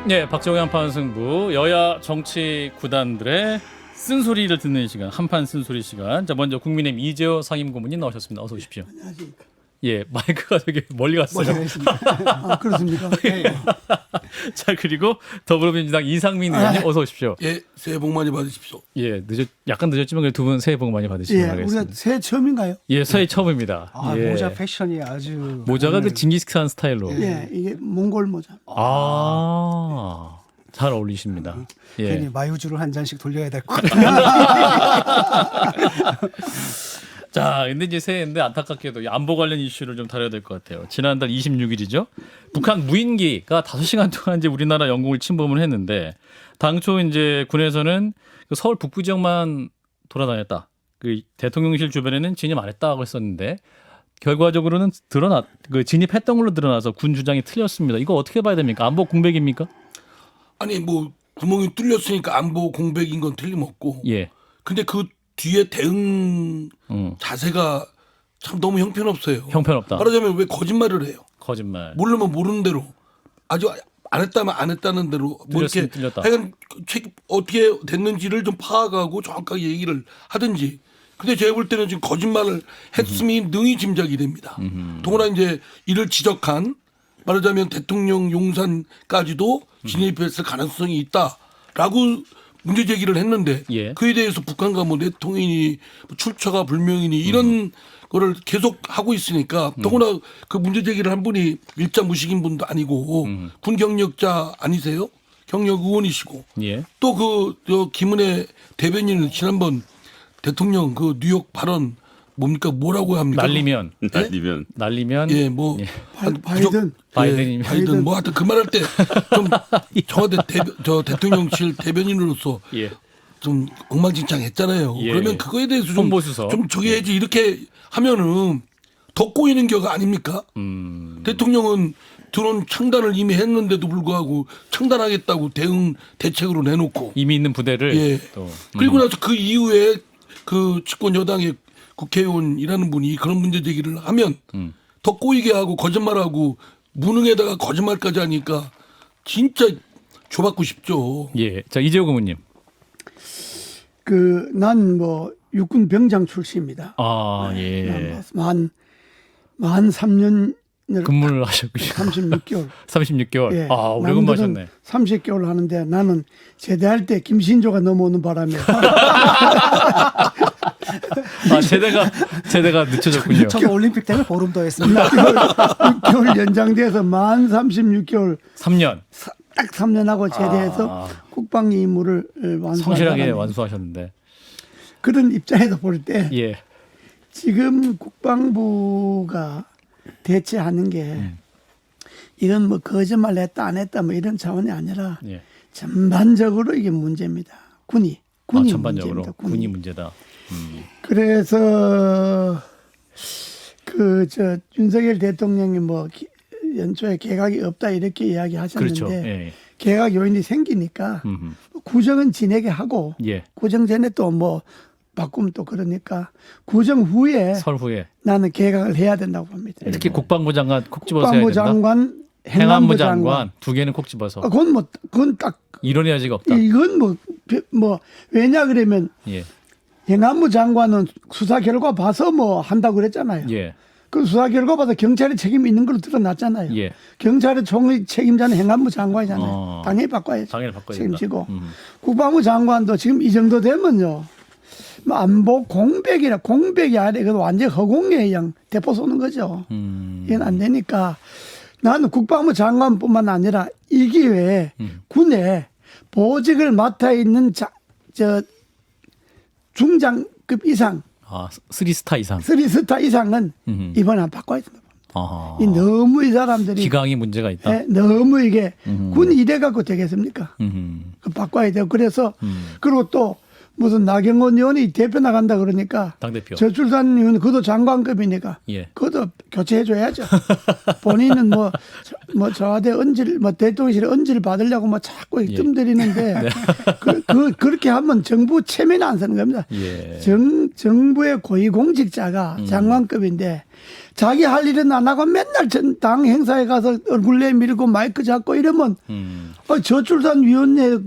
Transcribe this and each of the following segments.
네, 박정희 한판 승부 여야 정치 구단들의 쓴소리를 듣는 시간, 한판 쓴소리 시간. 자, 먼저 국민의힘 이재호 상임고문님 나오셨습니다. 어서 오십시오. 안녕하십니까. 예, 마이크가 되게 멀리 갔어요. 아, 그렇습니까? 네. 자, 그리고 더불어민주당 이상민 의원님 어서 오십시오. 예, 새해 복 많이 받으십시오. 예, 약간 늦었지만 두 분 새해 복 많이 받으시기 예, 바라겠습니다. 우리가 새해 처음인가요? 예, 새해 처음입니다. 아, 예. 모자 패션이 아주 모자가 그 징기스칸 스타일로. 예, 이게 몽골 모자. 아, 잘 어울리십니다. 괜히 예. 마유주를 한 잔씩 돌려야 될 것 같아요. 자, 근데 이제 새해인데 안타깝게도 안보 관련 이슈를 좀 다뤄야 될 것 같아요. 지난달 26일이죠. 북한 무인기가 5시간 동안 이제 우리나라 영공을 침범을 했는데 당초 이제 군에서는 그 서울 북부 지역만 돌아다녔다. 그 대통령실 주변에는 진입 안 했다고 했었는데 결과적으로는 그 진입했던 걸로 드러나서 군 주장이 틀렸습니다. 이거 어떻게 봐야 됩니까? 안보 공백입니까? 아니 뭐 구멍이 뚫렸으니까 안보 공백인 건 틀림없고. 예. 근데 그 뒤에 대응 자세가 참 너무 형편없어요. 형편없다. 말하자면 왜 거짓말을 해요? 거짓말. 모르면 모르는 대로 아주 안 했다면 안 했다는 대로 뭐 이렇게 틀렸다. 하여간 어떻게 됐는지를 좀 파악하고 정확하게 얘기를 하든지. 근데 제가 볼 때는 지금 거짓말을 했음이 능히 짐작이 됩니다. 더구나 이제 이를 지적한 말하자면 대통령 용산까지도 진입했을 가능성이 있다라고 문제 제기를 했는데 예. 그에 대해서 북한과 뭐 내통이니 뭐 출처가 불명이니 이런 거를 계속 하고 있으니까 더구나 그 문제 제기를 한 분이 일자 무식인 분도 아니고 군 경력자 아니세요? 경력 의원이시고 예. 또 김은혜 대변인은 지난번 대통령 그 뉴욕 발언 뭡니까 뭐라고 합니까? 날리면 날리면 예, 뭐 바이든. 바이든이면. 바이든 뭐 하여튼 그 말할 때 좀 청와대 대통령실 대변인으로서 예. 좀 엉망진창했잖아요. 예. 그러면 그거에 대해서 좀 홍보수석. 좀 저기 해야지 이렇게 하면은 더 꼬이는 격 아닙니까? 대통령은 드론 창단을 이미 했는데도 불구하고 창단하겠다고 대책으로 내놓고 이미 있는 부대를 예. 또 그리고 나서 그 이후에 그 집권 여당의 국회의원이라는 분이 그런 문제 제기를 하면 더 꼬이게 하고 거짓말하고 무능에다가 거짓말까지 하니까 진짜 줘받고 싶죠. 예. 자, 이재호 고문님. 난 뭐 육군 병장 출신입니다. 아, 예. 만 3년 근무를 하셨군요. 36개월. 36개월. 예. 아, 오래 근무하셨네. 30개월 하는데 나는 제대할 때 김신조가 넘어오는 바람에 아, 제대가 늦춰졌군요. 저도 올림픽 때문에 보름 더 했습니다. 6개월 연장돼서 만 36개월 3년. 딱 3년 하고 제대해서 국방 임무를 완수한 성실하게 사람이에요. 완수하셨는데. 그런 입장에서 볼 때 예. 지금 국방부가 대처하는 게 이건 뭐 거짓말 했다 안 했다 뭐 이런 차원이 아니라 예. 전반적으로 이게 문제입니다. 군이 전반적으로 문제입니다. 군이 문제다. 그래서 윤석열 대통령이 뭐 연초에 개각이 없다 이렇게 이야기하셨는데 그렇죠. 예. 개각 요인이 생기니까 구정은 지내게 하고 예. 구정 전에 또 뭐 바꾸면 또 그러니까 구정 후에 설 후에 나는 개각을 해야 된다고 봅니다. 특히 국방부 장관 콕 집어서 해야 국방부 된다. 장관, 행안부 장관 두 개는 콕 집어서. 그건 딱 이론의 여지가 없다. 이건 뭐 왜냐 그러면 예. 행안부 장관은 수사 결과 봐서 뭐 한다고 그랬잖아요. 예. 그 수사 결과 봐서 경찰의 책임이 있는 걸로 드러났잖아요. 예. 경찰의 총리 책임자는 행안부 장관이잖아요. 당연히 바꿔야죠. 당연히 바꿔야 책임지고. 국방부 장관도 지금 이 정도 되면요. 뭐 안보 공백이 아니라 이건 완전 허공에 그냥 대포 쏘는 거죠. 이건 안 되니까 나는 국방부 장관뿐만 아니라 이 기회에 군에 보직을 맡아 있는 중장급 이상, 아, 3스타 이상. 3스타 이상은 이번에 안 바꿔야 된다. 아하. 이 너무 이 사람들이 기강이 문제가 있다. 예, 너무 이게 군이 이래 갖고 되겠습니까? 음. 그 바꿔야 돼요. 그래서 그리고 또 무슨 나경원 의원이 대표 나간다 그러니까 당대표. 저출산 의원 그도 장관급이니까 예. 그도 교체해줘야죠. 본인은 뭐 저한테 뭐 대통령실에 언지를 받으려고 뭐 자꾸 예. 뜸들이는데 그렇게 하면 정부 체면이 안 서는 겁니다. 예. 정부의 고위공직자가 장관급인데 자기 할 일은 안 하고 맨날 당 행사에 가서 얼굴 내밀고 마이크 잡고 이러면 저출산위원회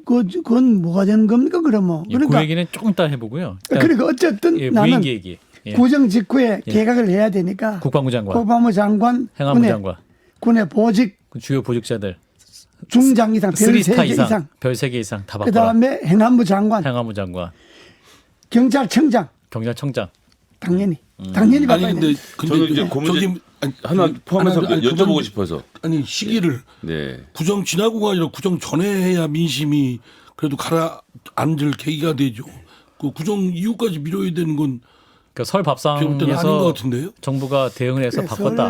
그건 뭐가 되는 겁니까 그러면? 예, 그 얘기는 조금 이따 해보고요. 그러니까 어쨌든 예, 나는 무인기 얘기. 예. 구정 직후에 개각을 해야 되니까 국방부 장관, 국방부 장관, 행안부 장관, 군의 보직 그 주요 보직자들 중장 이상, 별 3스타 3개 이상. 별 3개 이상 다 그 바꿔라. 다음에 행안부 장관, 행안부 장관, 경찰청장 경찰청장. 당연히 아니 바꿔야 근데 돼. 저는 이제 고문제 하나 포함해서 여쭤보고 싶어서. 아니 시기를 네. 구정 지나고가 아니라 구정 전에 해야 민심이 그래도 가라앉을 계기가 되죠. 그 구정 이후까지 미뤄야 되는 건 그러니까 설 제가 볼 때는 아닌 것 밥상에서 같은데요. 정부가 대응을 해서 그래, 바꿨다.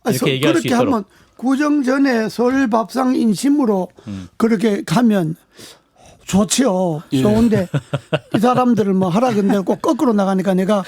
아니, 이렇게 얘기할 수 그렇게 있도록. 하면 구정 전에 설 밥상 인심으로 그렇게 가면 좋지요. 예. 좋은데 이 사람들을 뭐 하라 근데 꼭 거꾸로 나가니까 내가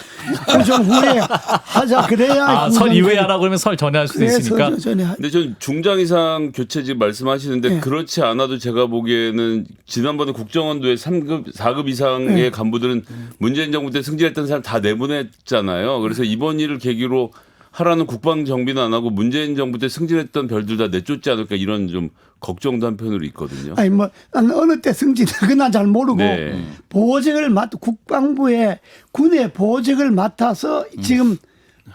구정 후에 하자 그래야 설 구정 이후에 전에. 하라고 하면 설 전에 할 수도 그래서 있으니까. 전에 근데 전 중장 이상 교체 지금 말씀하시는데 네. 그렇지 않아도 제가 보기에는 지난번에 국정원도에 3급, 4급 이상의 네. 간부들은 문재인 정부 때 승진했던 사람 다 내보냈잖아요. 그래서 이번 일을 계기로 하라는 국방 정비는 안 하고 문재인 정부 때 승진했던 별들 다 내쫓지 않을까 이런 좀 걱정도 한편으로 있거든요. 아니 뭐 나는 어느 때 승진 그건 난 잘 모르고 네. 보직을 국방부의 군의 보직을 맡아서 지금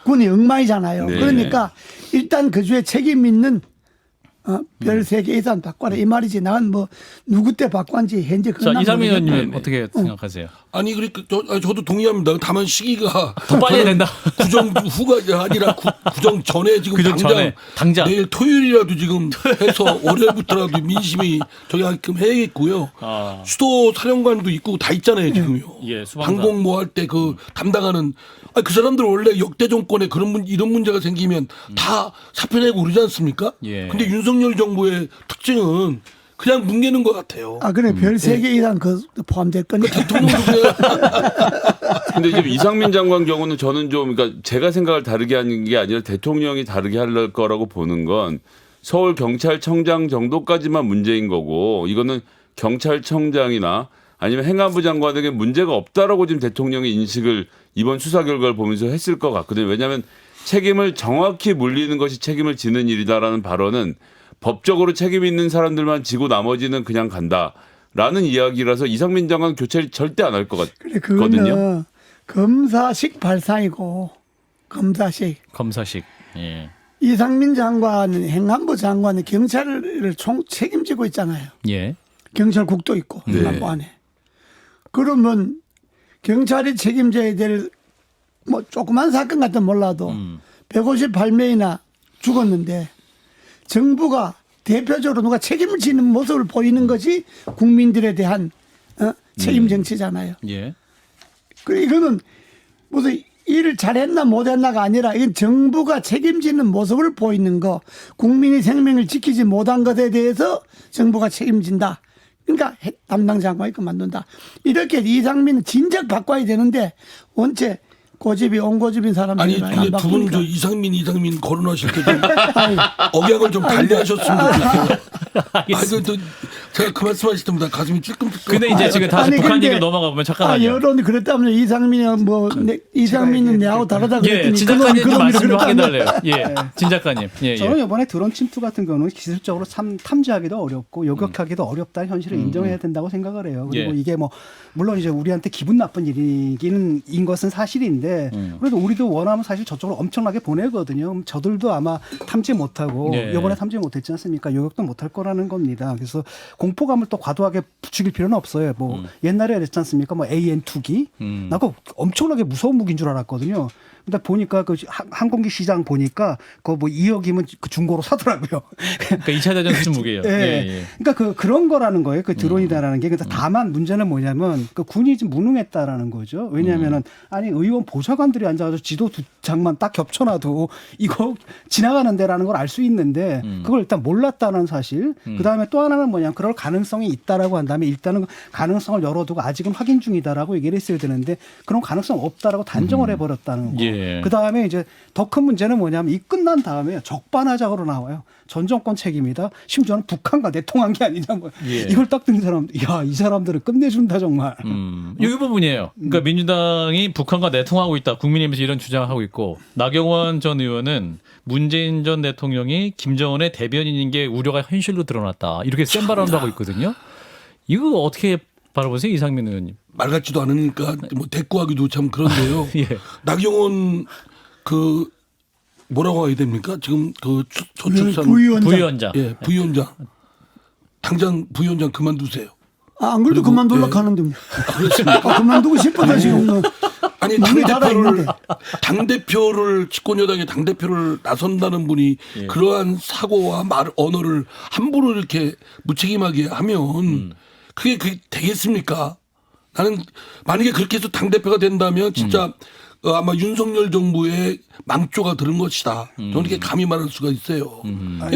군이 엉망이잖아요. 네. 그러니까 일단 그 주에 책임 있는 별 3개 이상 바꿔라 이 말이지. 난 뭐 누구 때 바꿨는지 현재 자, 그건 이상민 모르겠고. 의원님 네. 어떻게 생각하세요? 아니 그러니까 저도 동의합니다. 다만 시기가 더 빨리 해야 된다. 구정 후가 아니라 구정 전에 지금 구정 당장. 내일 토요일이라도 지금 해서 월요일부터라도 민심이 저기 하게끔 해야겠고요. 아. 수도 사령관도 있고 다 있잖아요 지금요. 예, 수방사. 항공 뭐 할 때 그 담당하는 그 사람들 원래 역대 정권에 이런 문제가 생기면 다 사표 내고 그러지 않습니까? 예. 근데 윤석열 정부의 특징은 그냥 뭉개는 것 같아요. 그래 별 3개 이상 그 포함될 거니까. 대통령도 그냥 근데 지금 이상민 장관 경우는 저는 좀 그러니까 제가 생각을 다르게 하는 게 아니라 대통령이 다르게 할 거라고 보는 건 서울 경찰청장 정도까지만 문제인 거고 이거는 경찰청장이나 아니면 행안부 장관에게 문제가 없다라고 지금 대통령이 인식을 이번 수사 결과를 보면서 했을 것 같거든요. 왜냐하면 책임을 정확히 물리는 것이 책임을 지는 일이다라는 발언은 법적으로 책임 있는 사람들만 지고 나머지는 그냥 간다라는 이야기라서 이상민 장관 교체를 절대 안 할 것 그래 같거든요. 그거는 검사식 발상이고 검사식. 예. 이상민 장관은 행안부 장관은 경찰을 책임지고 있잖아요. 예. 경찰국도 있고 네. 행안부 안에. 그러면 경찰이 책임져야 될 뭐 조그만 사건 같은 몰라도 158명이나 죽었는데 정부가 대표적으로 누가 책임을 지는 모습을 보이는 것이 국민들에 대한 책임 정치잖아요. 예. 그래 이거는 무슨 일을 잘했나 못했나가 아니라 이건 정부가 책임지는 모습을 보이는 거, 국민의 생명을 지키지 못한 것에 대해서 정부가 책임진다. 그러니까 담당 장관이 그만둔다. 이렇게 이상민은 진작 바꿔야 되는데 원체 고집이 온고집인 사람들이 아니 근데 두 분 저 이상민 거론하실 때 좀 억양을 좀 달리하셨으면 좋겠어요. 제가 그 말씀하실 때마다 가슴이 찔끔찔끔. 근데 이제 지금 다시 아니, 북한 근데- 얘기로 넘어가보면 잠깐만요. 여론이 그랬다면 이상민이 이상민은 내하고 다르다 예, 그랬더니 진 작가님 좀 말씀 좀 그랬다면 확인달래요. 예, 진 작가님. 예, 저는 예. 이번에 드론 침투 같은 경우는 기술적으로 탐지하기도 어렵고 요격하기도 어렵다는 현실을 인정해야 된다고 생각을 해요. 그리고 예. 이게 뭐 물론 이제 우리한테 기분 나쁜 일인 것은 사실인데 그래도 우리도 원하면 사실 저쪽으로 엄청나게 보내거든요. 그럼 저들도 아마 탐지 못하고 예. 이번에 탐지 못했지 않습니까? 요격도 못할 거라는 겁니다. 그래서 공포감을 또 과도하게 부추길 필요는 없어요. 뭐 옛날에 그랬지 않습니까? 뭐 AN 투기 나 그거 엄청나게 무서운 무기인 줄 알았거든요. 근데 보니까 그 항공기 시장 보니까 그거 뭐 2억이면 그 중고로 사더라고요. 그러니까 2차 대전 수준 무게예요. 예. 예, 예. 그러니까 그런 거라는 거예요. 그 드론이다라는 게. 그래서 다만 문제는 뭐냐면 그 군이 좀 무능했다라는 거죠. 왜냐하면은 아니 의원 보좌관들이 앉아서 지도 두 장만 딱 겹쳐놔도 이거 지나가는 데라는 걸 알 수 있는데 그걸 일단 몰랐다는 사실. 그 다음에 또 하나는 뭐냐면 그럴 가능성이 있다라고 한다면 일단은 가능성을 열어두고 아직은 확인 중이다라고 얘기를 했어야 되는데 그런 가능성 없다라고 단정을 해버렸다는 거. 예. 그 다음에 이제 더 큰 문제는 뭐냐면 이 끝난 다음에 적반하장으로 나와요. 전 정권 책임이다. 심지어는 북한과 내통한 게 아니냐. 뭐. 예. 이걸 딱 듣는 사람, 야, 이 사람들은 끝내준다 정말. 이 부분이에요. 그러니까 민주당이 북한과 내통하고 있다. 국민의힘에서 이런 주장을 하고 있고 나경원 전 의원은 문재인 전 대통령이 김정은의 대변인인 게 우려가 현실로 드러났다. 이렇게 센 발언도 하고 있거든요. 이거 어떻게 바라보세요, 이상민 의원님? 말 같지도 않으니까 뭐 대꾸하기도 참 그런데요. 예. 나경원 그 뭐라고 해야 됩니까? 지금 그 저출산 부위원장. 예, 부위원장 당장 부위원장 그만두세요. 안 그래도 그리고, 그만둘라 예. 하는데 그만두고 싶어서 지금 아니 당대표를 집권여당의 당대표를 나선다는 분이 그러한 사고와 말 언어를 함부로 이렇게 무책임하게 하면 그게 되겠습니까? 나는 만약에 그렇게 해서 당대표가 된다면 진짜 아마 윤석열 정부의 망조가 들은 것이다. 저는 이렇게 감히 말할 수가 있어요.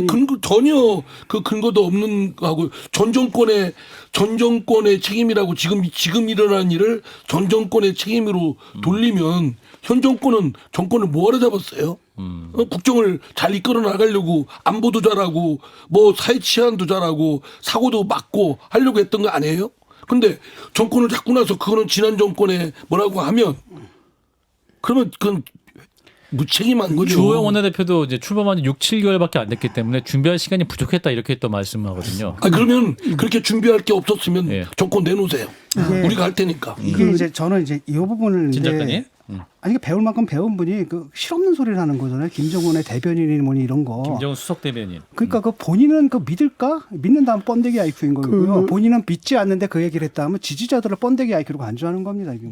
근거 전혀 그 근거도 없는 거하고 전 정권의 책임이라고 지금 일어난 일을 전 정권의 책임으로 돌리면 현 정권은 정권을 뭐하러 잡았어요? 국정을 잘 이끌어 나가려고 안보도 잘하고 뭐 사회 치안도 잘하고 사고도 막고 하려고 했던 거 아니에요? 근데 정권을 잡고 나서 그거는 지난 정권에 뭐라고 하면 그러면 그건 무책임한 거죠. 주호영 원내대표도 이제 출범한 지 6, 7개월밖에 안 됐기 때문에 준비할 시간이 부족했다 이렇게 또 말씀하거든요. 그러면 그렇게 준비할 게 없었으면 예. 정권 내놓으세요. 우리가 할 테니까. 이게 이제 저는 이제 이 부분을 진 이제 작가님? 아니 배울 만큼 배운 분이 그 실없는 소리를 하는 거잖아요. 김정은의 대변인이 뭐니 이런 거. 김정은 수석 대변인. 그러니까 그 본인은 그 믿을까? 믿는다면 번데기 IQ인 거고요. 본인은 믿지 않는데 그 얘기를 했다면 지지자들을 번데기 IQ로 간주하는 겁니다. 이게.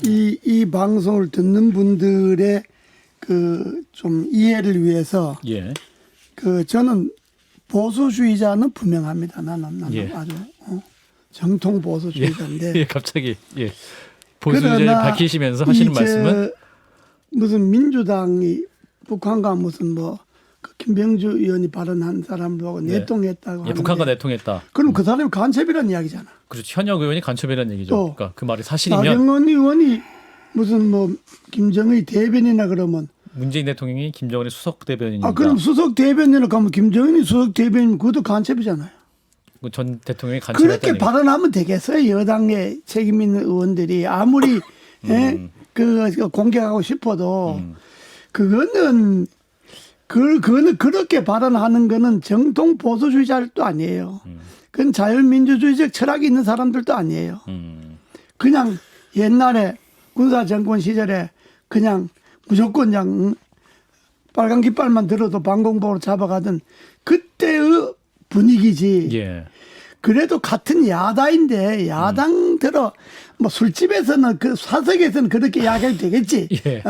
이 방송을 듣는 분들의 그 좀 이해를 위해서 예. 그 저는 보수주의자는 분명합니다. 나는 예. 아주 정통 보수주의자인데 예, 갑자기 예. 보수주의를 그러나 밝히시면서 하시는 이 말씀은 무슨 민주당이 북한과 무슨 그 김병주 의원이 발언한 사람들하고 네. 내통했다고 예, 하는데 북한과 내통했다. 그럼 그 사람이 간첩이라는 이야기잖아. 그렇죠. 현역 의원이 간첩이라는 얘기죠. 또 그러니까 그 말이 사실이면 나경원 의원이 무슨 김정의 대변이나 그러면 문재인 대통령이 김정은의 수석 대변인입니다. 그럼 수석 대변인을 가면 김정은이 수석 대변인 그것도 간첩이잖아요. 전 대통령이 그렇게 간첩했다는 발언하면 되겠어요. 여당의 책임 있는 의원들이 아무리 그 공격하고 싶어도 그거는 그렇게 발언하는 거는 정통 보수주의자들도 아니에요. 그건 자유민주주의적 철학이 있는 사람들도 아니에요. 그냥 옛날에 군사 정권 시절에 그냥 무조건 그냥 빨간 깃발만 들어도 방공복으로 잡아가던 그때의 분위기지. 예. 그래도 같은 야당인데 야당들어 뭐 술집에서는 그 사석에서는 그렇게 이야기해도 되겠지. 예.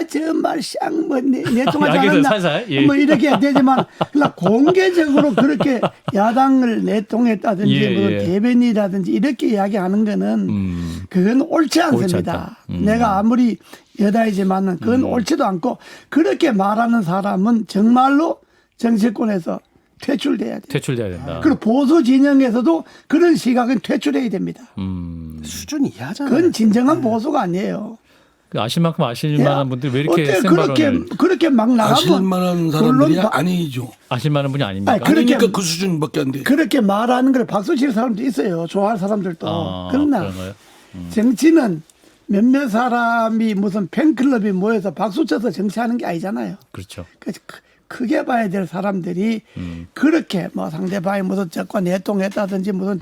정말 쌍뭐 내통하지 야기에서 않았나 살살, 예. 뭐 이렇게 해야 되지만 그냥 공개적으로 그렇게 야당을 내통했다든지 예, 뭐 예. 대변이라든지 이렇게 이야기하는 거는 그건 옳지 않습니다. 않다. 내가 아무리 여당이지만은 그건 옳지도 않고 그렇게 말하는 사람은 정말로 정치권에서 퇴출돼야 돼요. 퇴출돼야 된다. 그리고 보수 진영에서도 그런 시각은 퇴출해야 됩니다. 수준 이하잖아요. 그건 진정한 보수가 아니에요. 그 아실 만큼 아실 만한 분들 왜 이렇게 어때 센 발언을 그렇게 막 아실 나가면 만한 사람들이 물론 아니죠. 아실 만한 분이 아닙니까? 아니, 그렇게- 그러니까 그 수준밖에 안 돼. 그렇게 말하는 걸 박수 칠 사람도 있어요. 좋아할 사람들도. 그러나 그런가요? 정치는 몇몇 사람이 무슨 팬클럽이 모여서 박수 쳐서 정치하는 게 아니잖아요. 그렇죠. 그래서 크게 봐야 될 사람들이 그렇게 뭐 상대방이 무슨 적과 내통했다든지 무슨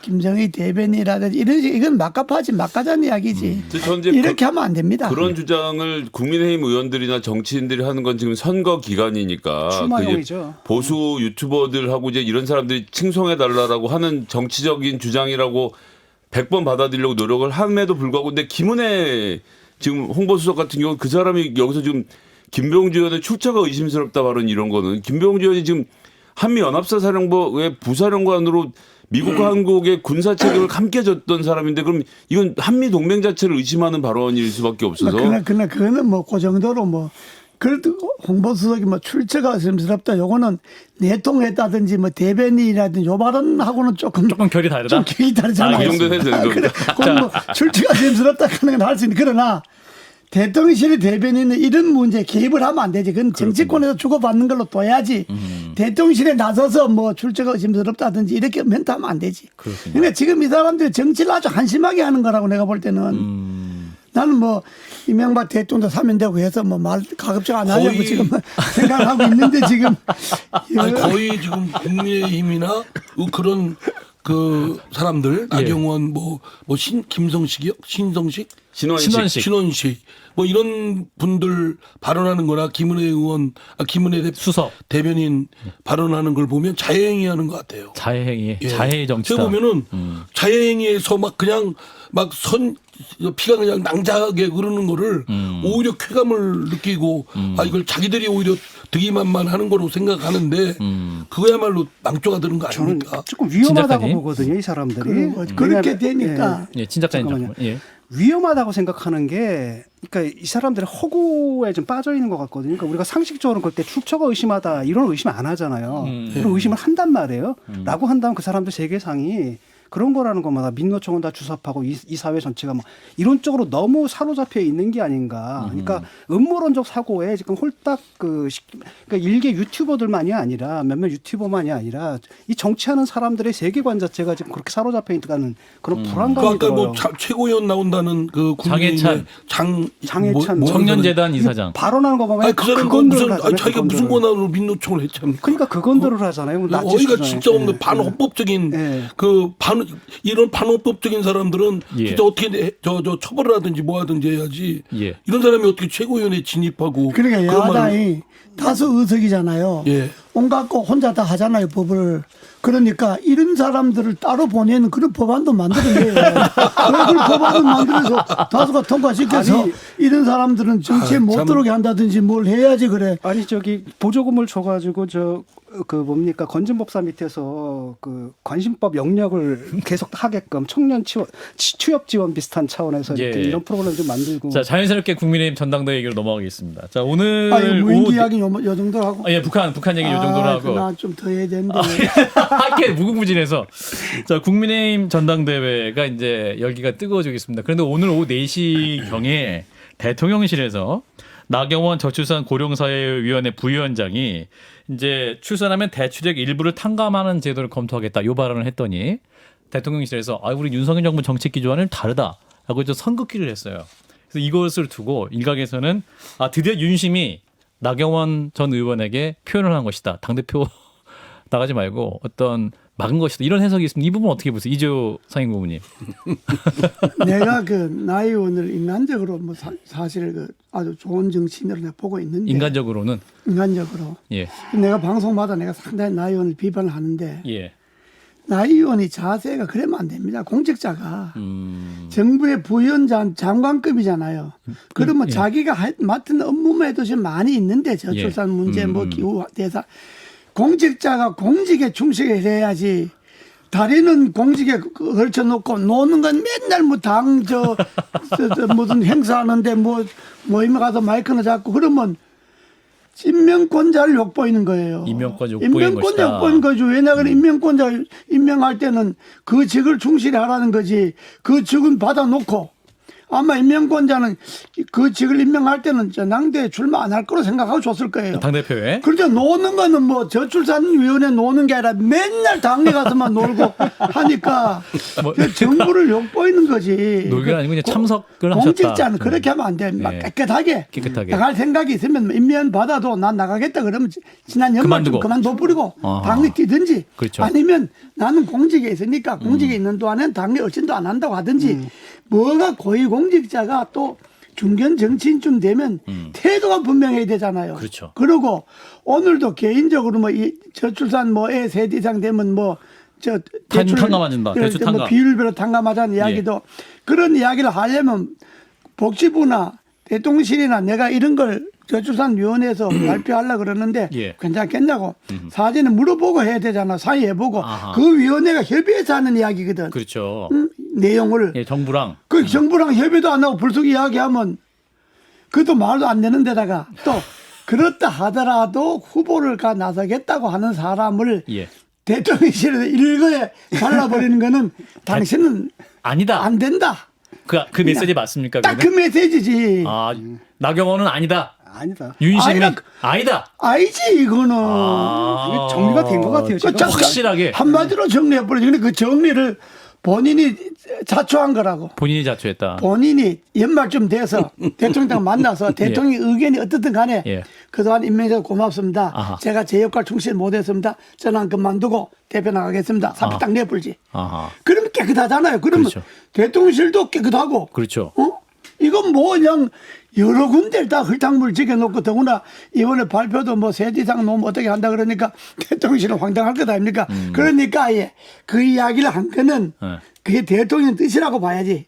김정희 대변이라든지 이런 식 이건 막가자는 이야기지. 저는 이제 이렇게 하면 안 됩니다. 그런 주장을 국민의힘 의원들이나 정치인들이 하는 건 지금 선거 기간이니까 출마용이죠. 보수 유튜버들하고 이제 이런 사람들이 칭송해 달라고 하는 정치적인 주장이라고 100번 받아들이려고 노력을 함에도 불구하고 근데 김은혜 지금 홍보수석 같은 경우는 그 사람이 여기서 지금 김병주 의원의 출처가 의심스럽다 발언 이런 거는 김병주 의원이 지금 한미연합사사령부의 부사령관으로 미국과 한국의 군사 책임을 함께 졌던 사람인데 그럼 이건 한미 동맹 자체를 의심하는 발언일 수밖에 없어서. 그거는 뭐 그 정도로 뭐 그래도 홍보수석이 뭐 출처가 의심스럽다. 요거는 내통했다든지 뭐 대변인이라든지 요 발언하고는 조금 결이 다르다. 좀 결이 다르잖아요. 이 정도 해도 되는 겁니다. 그럼 뭐 출처가 의심스럽다 하는 건 할 수 있는데 그러나 대통령실의 대변인은 이런 문제에 개입을 하면 안 되지. 그건 정치권에서 주고받는 걸로 둬야지. 대통령실에 나서서 뭐 출처가 의심스럽다든지 이렇게 멘트하면 안 되지. 그러니까 지금 이 사람들이 정치를 아주 한심하게 하는 거라고 내가 볼 때는 나는 뭐 이명박 대통령 사면되고 해서 뭐 말 가급적 안 하려고 거의- 지금 생각하고 있는데 지금 아니, 거의 지금 국민의힘이나 그런 그 사람들 나경원 김성식이요? 신성식? 신원식. 신원식 뭐 이런 분들 발언하는 거나 김은혜 의원 김은혜 수석. 대변인 발언하는 걸 보면 자해행위하는 것 같아요. 자해행위, 예. 자해 정치다. 제가 보면은 자해행위에서 막 그냥 막 피가 그냥 낭자하게 흐르는 거를 오히려 쾌감을 느끼고 이걸 자기들이 오히려 득이만만 하는 거로 생각하는데 그거야말로 망조가 되는 거 저는 아닙니까? 조금 위험하다고 작가님? 보거든요, 이 사람들이. 그렇게 왜냐하면- 되니까 예, 진작가님 잠깐만요. 잠깐만. 예. 위험하다고 생각하는 게, 그러니까 이 사람들이 허구에 좀 빠져 있는 것 같거든요. 그러니까 우리가 상식적으로 그때 출처가 의심하다 이런 의심 안 하잖아요. 그런 의심을 한단 말이에요. 라고 한다면 그 사람들 세계상이 그런 거라는 것마다 민노총은 다 주사파고 이 사회 전체가 막 이런 쪽으로 너무 사로잡혀 있는 게 아닌가. 그러니까 음모론적 사고에 지금 홀딱 그러니까 일개 유튜버들만이 아니라 몇몇 유튜버만이 아니라 이 정치하는 사람들의 세계관 자체가 지금 그렇게 사로잡혀 있다는 그런 그 불안감이 아까 들어요. 뭐 최고위원 나온다는 그 장해찬. 장해찬. 청년재단 이사장. 발언하는 거 보면 아니 그 사람 무슨 자기가 무슨 권한으로 민노총을 했잖아요. 그러니까 그건들을 하잖아요. 어이가 나치수준의. 진짜 없는 예. 반헌법적인 예. 이런 반헌법적인 사람들은 예. 진짜 어떻게 저 처벌을 하든지 뭐 하든지 해야지. 예. 이런 사람이 어떻게 최고위원회 진입하고 그러니까 그런 말을- 야당이 다수 의석이잖아요. 예. 온갖 거 혼자 다 하잖아요, 법을. 그러니까 이런 사람들을 따로 보내는 그런 법안도 만들어내요. 그런 법안을 만들어서 다수가 통과시켜서 아니, 이런 사람들은 정치에 못 참. 들어오게 한다든지 뭘 해야지 그래. 아니 저기 보조금을 줘가지고 뭡니까 건진법사 밑에서 그 관심법 영역을 계속 하게끔 청년 취업 지원 비슷한 차원에서 이렇게 예. 이런 프로그램 좀 만들고. 자, 자연스럽게 국민의힘 전당대회 얘기로 넘어가겠습니다. 자, 오늘 아, 무인기 오후 이야기 요 정도 하고. 예, 북한 얘기 요 정도로 하고. 나좀 더 해야 되는데. 할게 무궁무진해서. 자, 국민의힘 전당대회가 이제 열기가 뜨거워지겠습니다. 그런데 오늘 오후 4시 경에 대통령실에서 나경원 저출산 고령사회위원회 부위원장이 이제 출산하면 대출액 일부를 탕감하는 제도를 검토하겠다 요 발언을 했더니 대통령실에서 우리 윤석열 정부 정책 기조와는 다르다라고 좀 선긋기를 했어요. 그래서 이것을 두고 일각에서는 드디어 윤심이 나경원 전 의원에게 표현을 한 것이다. 당대표 나가지 말고 어떤 막은 것이다. 이런 해석이 있습니다. 이 부분 어떻게 보세요? 이재호 상임고문님. 내가 그 나이 의원을 인간적으로 뭐 사실 그 아주 좋은 정치인으로 내가 보고 있는데. 인간적으로는 인간적으로. 예. 내가 방송마다 내가 상당히 나이 의원을 비판을 하는데 예. 나이 의원이 자세가 그러면 안 됩니다. 공직자가 정부의 부위원장 장관급이잖아요. 그러면 예. 자기가 맡은 업무에도 지금 많이 있는데 저출산 문제 뭐 기후 대사 공직자가 공직에 충실해야지. 다리는 공직에 걸쳐놓고 노는 건 맨날 뭐 무슨 행사하는데 뭐 모임에 가서 마이크나 잡고 그러면 임명권자를 욕보이는 거예요. 임명권 욕보이는 임명권자 것이다. 욕보이는 거죠. 왜냐하면 임명권자 임명할 때는 그 직을 충실히 하라는 거지. 그 직은 받아놓고 아마 임명권자는 그 직을 임명할 때는 전당대회에 출마 안 할 거로 생각하고 줬을 거예요. 당대표에. 그런데 노는 거는 뭐 저출산위원회 노는 게 아니라 맨날 당내 가서만 놀고 하니까 뭐- 정부를 욕보이는 거지. 놀기가 아니고 그냥 참석을 하셨다. 공직자는 그렇게 하면 안 돼. 막 예. 깨끗하게 나갈 생각이 있으면 임명 받아도 난 나가겠다 그러면 지난 연말쯤 그만두고. 그만둬버리고 아하. 당내 뛰든지 그렇죠. 아니면 나는 공직에 있으니까 공직에 있는 동안은 당내 얼씬도 안 한다고 하든지 뭐가 고위공직자가 또 중견 정치인쯤 되면 태도가 분명해야 되잖아요. 그렇죠. 그리고 오늘도 개인적으로 뭐 이 저출산 뭐 애 셋 이상 되면 뭐 저 탕감해준다. 대출 탕감. 비율별로 탕감하자는 이야기도 그런 이야기를 하려면 복지부나 대통령실이나 내가 이런 걸 저출산위원회에서 발표하려고 그러는데 예. 괜찮겠냐고 사전에 물어보고 해야 되잖아. 사의해보고 아하. 그 위원회가 협의해서 하는 이야기거든. 그렇죠. 내용을 예, 정부랑 그 정부랑 협의도 안 하고 불쑥 이야기하면 그것도 말도 안 되는 데다가 또 그렇다 하더라도 후보를 나서겠다고 하는 사람을 예. 대통령실에서 일거에 잘라버리는 거는 당신은 아니다. 안 된다. 그 메시지 맞습니까? 딱 그 그러면? 메시지지. 아, 나경원은 아니다. 아니다. 윤심은 아니다. 아니지 이거는. 아, 정리가 된 것 같아요. 지금. 그 자- 확실하게 한마디로 정리해버리지. 근데 그 정리를 본인이 자초한 거라고. 본인이 자초했다. 본인이 연말쯤 돼서 대통령과 만나서 대통령 의견이 어떻든 간에 예. 그동안 임명해서 고맙습니다. 아하. 제가 제 역할 충실 못했습니다. 저는 그만두고 대표 나가겠습니다. 사표 아하. 딱 내버리지. 아하. 그러면 깨끗하잖아요. 그러면 그렇죠. 대통령실도 깨끗하고. 그렇죠. 어? 이건 뭐 그냥 여러 군데를 다 흙탕물 지켜놓고 더구나 이번에 발표도 뭐 세지상 놓으면 어떻게 한다 그러니까 대통령실은 황당할 것 아닙니까? 그러니까 아예 그 이야기를 한 거는 네. 그게 대통령 뜻이라고 봐야지.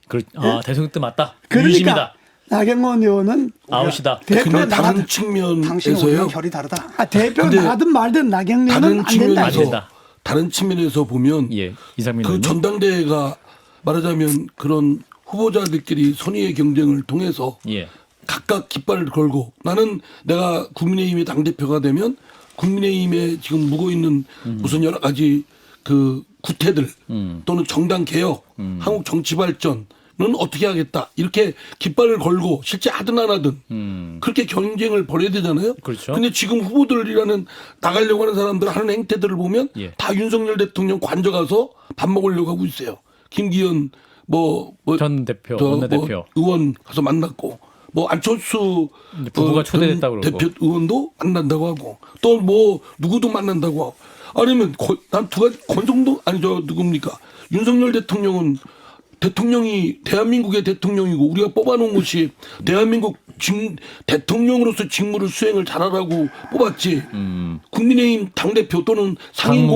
대통령 뜻 맞다. 그러니까 윤심이다. 나경원 의원은 아웃이다. 대표 근데 다른 나가든 당신은 측면에서요. 오히려 결이 다르다. 대표 근데 나가든 말든 나경원 의원은 다른 안 된다. 안 측면에서 된다. 다른 측면에서 보면 예. 이상민 그 의원님. 전당대회가 말하자면 그런 후보자들끼리 선의의 경쟁을 통해서 예. 각각 깃발을 걸고 나는 내가 국민의힘의 당대표가 되면 국민의힘에 지금 묵어 있는 무슨 여러 가지 그 구태들 또는 정당 개혁, 한국 정치 발전은 어떻게 하겠다 이렇게 깃발을 걸고 실제 하든 안 하든 그렇게 경쟁을 벌여야 되잖아요. 그렇죠. 근데 지금 후보들이라는 나가려고 하는 사람들 하는 행태들을 보면 예. 다 윤석열 대통령 관저 가서 밥 먹으려고 하고 있어요. 김기현 전 대표, 저 원내대표. 의원 가서 만났고 뭐 안철수 부부가 초대됐다고 전 그러고. 대표 의원도 만난다고 하고 또 뭐 누구도 만난다고 하고 아니면 난 두 가지 권성동 아니 저 누굽니까 윤석열 대통령은 대통령이 대한민국의 대통령이고 우리가 뽑아놓은 것이 대한민국 대통령으로서 직무를 수행을 잘하라고 뽑았지 국민의힘 당대표 또는 상임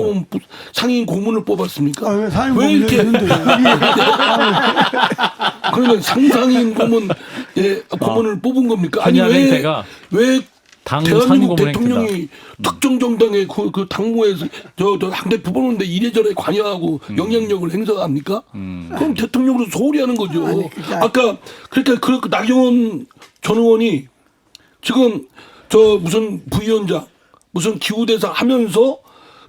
고문을 뽑았습니까? 아, 왜 상임 왜 고문을 이렇게 했는데. 그러면 상상인 고문 고문을 뽑은 겁니까? 아니 그냥 행태가 왜 당 대한민국 상임 고문 대통령이 특정 정당의 그 당무에서 저 당대표 뽑는데 이래저래 관여하고 영향력을 행사합니까? 그럼 대통령으로 소홀히 하는 거죠. 아니, 그게 아까 그러니까 그 나경원 전 의원이 지금 저 무슨 부위원장 무슨 기후대사 하면서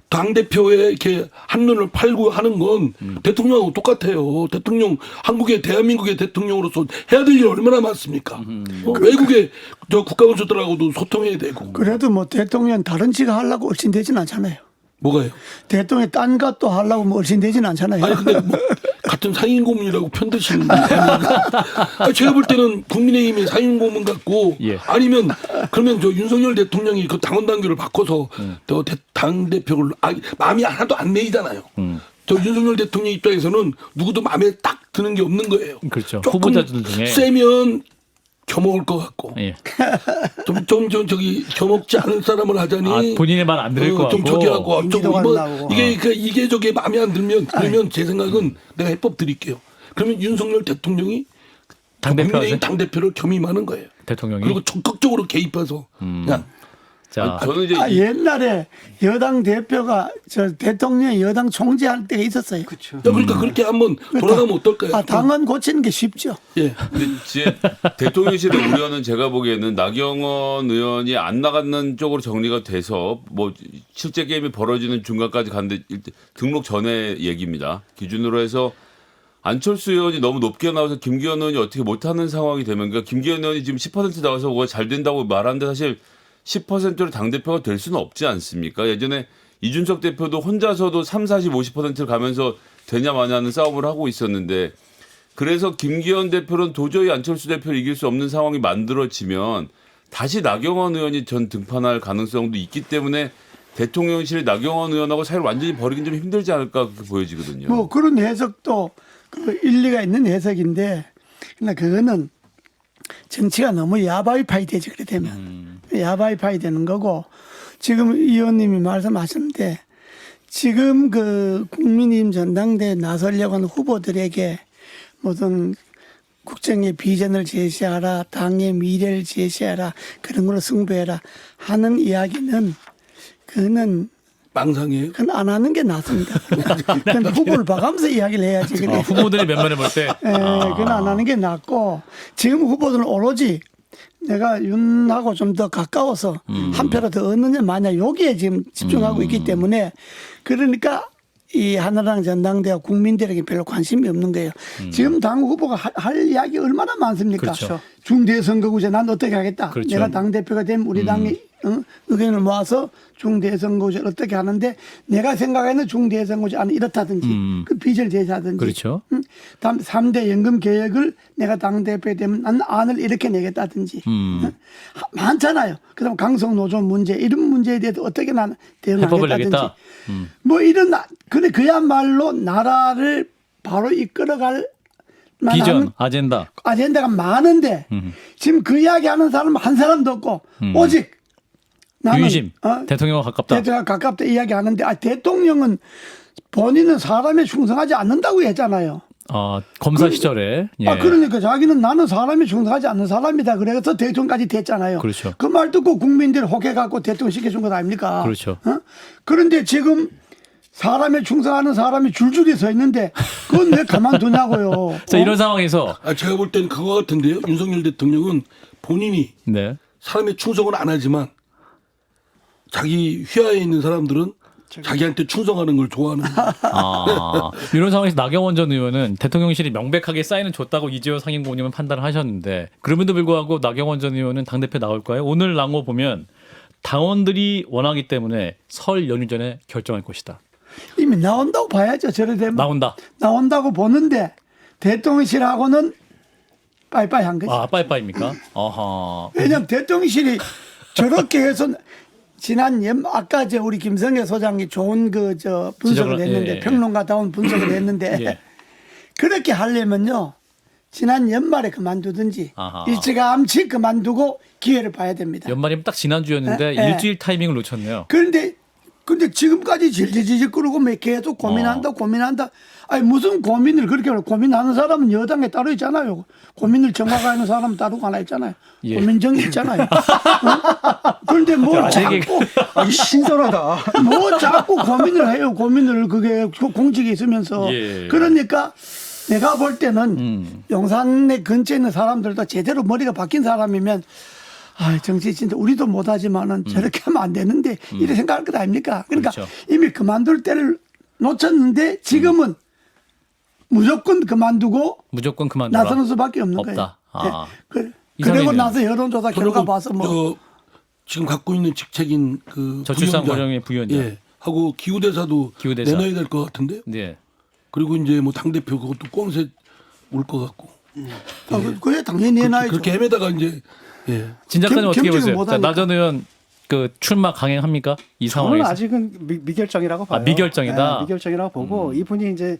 당대표에 이렇게 한눈을 팔고 하는 건 대통령하고 똑같아요. 대통령, 대한민국의 대통령으로서 해야 될 일 얼마나 많습니까? 외국의 저 국가원수들하고도 소통해야 되고. 그래도 뭐 대통령 다른 지가 하려고 얼씬되진 않잖아요. 뭐가요? 대통령 딴 것도 하려고 뭐 얼씬되진 않잖아요. 아니, 근데 뭐 같은 상임고문이라고 편드시는 거 제가 볼 때는 국민의힘의 상임고문 같고 예. 아니면 그러면 저 윤석열 대통령이 그 당원 당규를 바꿔서 저 당대표를 마음이 하나도 안 내이잖아요. 저 윤석열 대통령 입장에서는 누구도 마음에 딱 드는 게 없는 거예요. 그렇죠. 조금 후보자들 중에. 세면 겨먹을 것 같고 예. 좀 저기 겨먹지 않은 사람을 하자니 아, 본인의 말 안 들을 것 같고. 좀 저기 하고 인지도가 안 나오고. 이게 저게 마음에 안 들면 그러면 제 생각은 내가 해법 드릴게요. 그러면 윤석열 대통령이 국민의힘 당대표를 겸임하는 거예요. 대통령이. 그리고 적극적으로 개입해서 그냥 자, 저는 이제 옛날에 여당 대표가 저 대통령 여당 총재할 때가 있었어요. 그렇죠. 그러니까 그렇게 한번 돌아가면 어떨까요? 당헌 고치는 게 쉽죠. 예. 근데 제 대통령실의 우려는 제가 보기에는 나경원 의원이 안 나가는 쪽으로 정리가 돼서 뭐 실제 게임이 벌어지는 중간까지 갔는데 등록 전에 얘기입니다. 기준으로 해서 안철수 의원이 너무 높게 나와서 김기현 의원이 어떻게 못하는 상황이 되면 그러니까 김기현 의원이 지금 10% 나와서 뭐가 잘 된다고 말하는데 사실 10%로 당대표가 될 수는 없지 않습니까? 예전에 이준석 대표도 혼자서도 3, 40, 50%를 가면서 되냐 마냐는 싸움을 하고 있었는데 그래서 김기현 대표는 도저히 안철수 대표를 이길 수 없는 상황이 만들어지면 다시 나경원 의원이 전 등판할 가능성도 있기 때문에 대통령실이 나경원 의원하고 사이를 완전히 버리긴 좀 힘들지 않을까 그렇게 보여지거든요. 뭐 그런 해석도 그 일리가 있는 해석인데 그러나 그거는 정치가 너무 야바이파이 되지 그래 되면 야바이파이 되는 거고 지금 의원님이 말씀하셨는데 지금 그 국민의힘 전당대에 나서려고 하는 후보들에게 무슨 국정의 비전을 제시하라, 당의 미래를 제시하라, 그런 걸로 승부해라 하는 이야기는 그건 망상이에요. 안 하는 게 낫습니다. 그건 후보를 봐가면서 이야기를 해야지. 그래. 후보들이 면면해 볼 때. 그건 안 하는 게 낫고 지금 후보들은 오로지 내가 윤하고 좀 더 가까워서 한 표를 더 얻느냐 마냐 여기에 지금 집중하고 있기 때문에 그러니까 이 한나라당 전당대와 국민들에게 별로 관심이 없는 거예요. 지금 당 후보가 할 이야기 얼마나 많습니까? 그렇죠. 중대선거구제 난 어떻게 하겠다. 그렇죠. 내가 당대표가 되면 우리 당이 의견을 모아서 중대선거구제를 어떻게 하는데 내가 생각하는 중대선거구제 안은 이렇다든지 그 비전을 제시하든지 그렇죠. 다음 3대 연금 개혁을 내가 당대표 되면 난 안을 이렇게 내겠다든지 많잖아요. 그다음 강성노조 문제 이런 문제에 대해서 어떻게 나는 해법을 대응하겠다든지 내겠다. 뭐 이런 근데 그야말로 나라를 바로 이끌어갈 만한 비전, 아젠다. 아젠다가 많은데 지금 그 이야기하는 사람은 한 사람도 없고 오직 나는 유인심. 대통령과 가깝다. 대통령 가깝다 이야기하는데 대통령은 본인은 사람에 충성하지 않는다고 했잖아요. 검사 시절에. 예. 그러니까 자기는 나는 사람에 충성하지 않는 사람이다. 그래서 대통령까지 됐잖아요. 그렇죠. 그 말 듣고 국민들 혹해갖고 대통령 시켜준 것 아닙니까? 그렇죠. 그런데 지금 사람에 충성하는 사람이 줄줄이 서 있는데 그건 왜 가만두냐고요. 자, 이런 상황에서 제가 볼 때는 그거 같은데요. 윤석열 대통령은 본인이 네. 사람의 충성은 안 하지만 자기 휘하에 있는 사람들은 자기한테 충성하는 걸 좋아하는 거예요. 이런 상황에서 나경원 전 의원은 대통령실이 명백하게 사인을 줬다고 이재호 상임고문님은 판단을 하셨는데 그럼에도 불구하고 나경원 전 의원은 당대표 나올까요? 오늘 낭호 보면 당원들이 원하기 때문에 설 연휴 전에 결정할 것이다. 이미 나온다고 봐야죠. 저래 되면. 나온다고 보는데 대통령실하고는 빠이빠이 한 거지. 빠이빠이입니까? 아하. 왜냐하면 대통령실이 저렇게 해서 지난 아까 우리 김성애 소장이 좋은 분석을 했는데 평론가다운 분석을 했는데 예. 그렇게 하려면요 지난 연말에 그만두든지 일찌감치 그만두고 기회를 봐야 됩니다. 연말이면 딱 지난주였는데 일주일 타이밍을 놓쳤네요. 그런데 지금까지 질질질질 끄르고 계속 고민한다. 아니 무슨 고민을 그렇게 고민하는 사람은 여당에 따로 있잖아요. 고민을 정확하게 하는 사람은 따로 하나 있잖아요. 예. 고민정이 있잖아요. 그런데 뭐 자꾸 신선하다. 뭐 자꾸 고민을 해요. 고민을 그게 공직에 있으면서. 예. 그러니까 내가 볼 때는 용산의 근처에 있는 사람들도 제대로 머리가 바뀐 사람이면 정치 진짜 우리도 못하지만은 저렇게 하면 안 되는데 이렇게 생각할 것 아닙니까? 그러니까 그렇죠. 이미 그만둘 때를 놓쳤는데 지금은 무조건 그만두고 무조건 그만두라. 나서는 수밖에 없는 없다. 거예요. 그리고 나서 여론조사 결과 봐서 지금 갖고 있는 직책인 그 저출산고령의 부위원장 하고 기후대사도 내놔야 될 것 같은데. 네. 그리고 이제 뭐 당대표 그것도 꽁세 올 것 같고. 그래 당연히 내놔야죠. 그렇게 헤매다가 이제 진 작가님 어떻게 보세요? 나 전 의원 그 출마 강행합니까? 이 상황에서. 저는 아직은 미결정이라고 봐요. 미결정이다. 네, 미결정이라고 보고 이분이 이제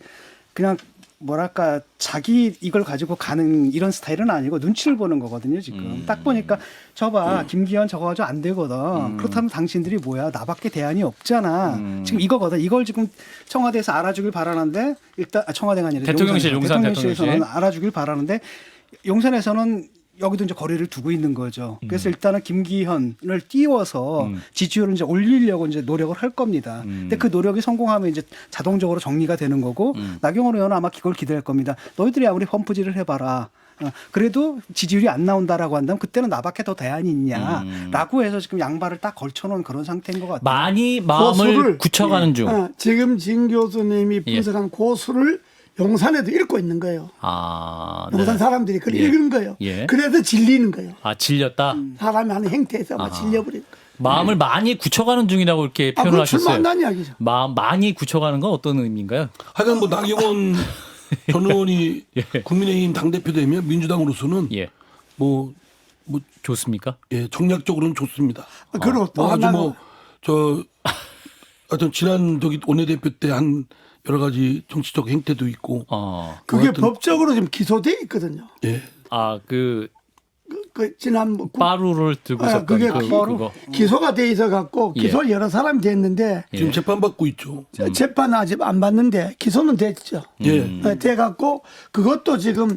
그냥 뭐랄까 자기 이걸 가지고 가는 이런 스타일은 아니고 눈치를 보는 거거든요 지금. 딱 보니까 저봐 김기현 저거 가지고 안 되거든. 그렇다면 당신들이 뭐야 나밖에 대안이 없잖아. 지금 이거거든. 이걸 지금 청와대에서 알아주길 바라는데 일단 청와대가 아니라 대통령실 용산 대통령실에서는 알아주길 바라는데 용산에서는 여기도 이제 거리를 두고 있는 거죠. 그래서 일단은 김기현을 띄워서 지지율을 이제 올리려고 이제 노력을 할 겁니다. 근데 그 노력이 성공하면 이제 자동적으로 정리가 되는 거고 나경원 의원은 아마 그걸 기대할 겁니다. 너희들이 아무리 펌프질을 해봐라. 그래도 지지율이 안 나온다라고 한다면 그때는 나밖에 더 대안이 있냐라고 해서 지금 양발을 딱 걸쳐놓은 그런 상태인 것 같아요. 많이 마음을 굳혀가는 중. 지금 진 교수님이 분석한 고수를 용산에도 읽고 있는 거예요. 용산 사람들이 그걸 읽은 거예요. 그래서 질리는 거예요. 질렸다? 사람이 하는 행태에서 질려버리는 거예요. 마음을 많이 굳혀가는 중이라고 이렇게 표현을 하셨어요. 출마한다는 이야기죠. 많이 굳혀가는 건 어떤 의미인가요? 하여간 뭐 나경원 전 의원이 국민의힘 당대표 되면 민주당으로서는 뭐 좋습니까? 정략적으로는 좋습니다. 그리고 또 하나 하여튼 지난 원내대표 때 한 여러 가지 정치적 행태도 있고. 그게 법적으로 지금 기소돼 있거든요. 지난 빠루를 들고서 그게 그거 기소가 돼 있어 갖고 기소를 여러 사람이 됐는데 지금 재판 받고 있죠. 재판 아직 안 받는데 기소는 됐죠. 돼 갖고 그것도 지금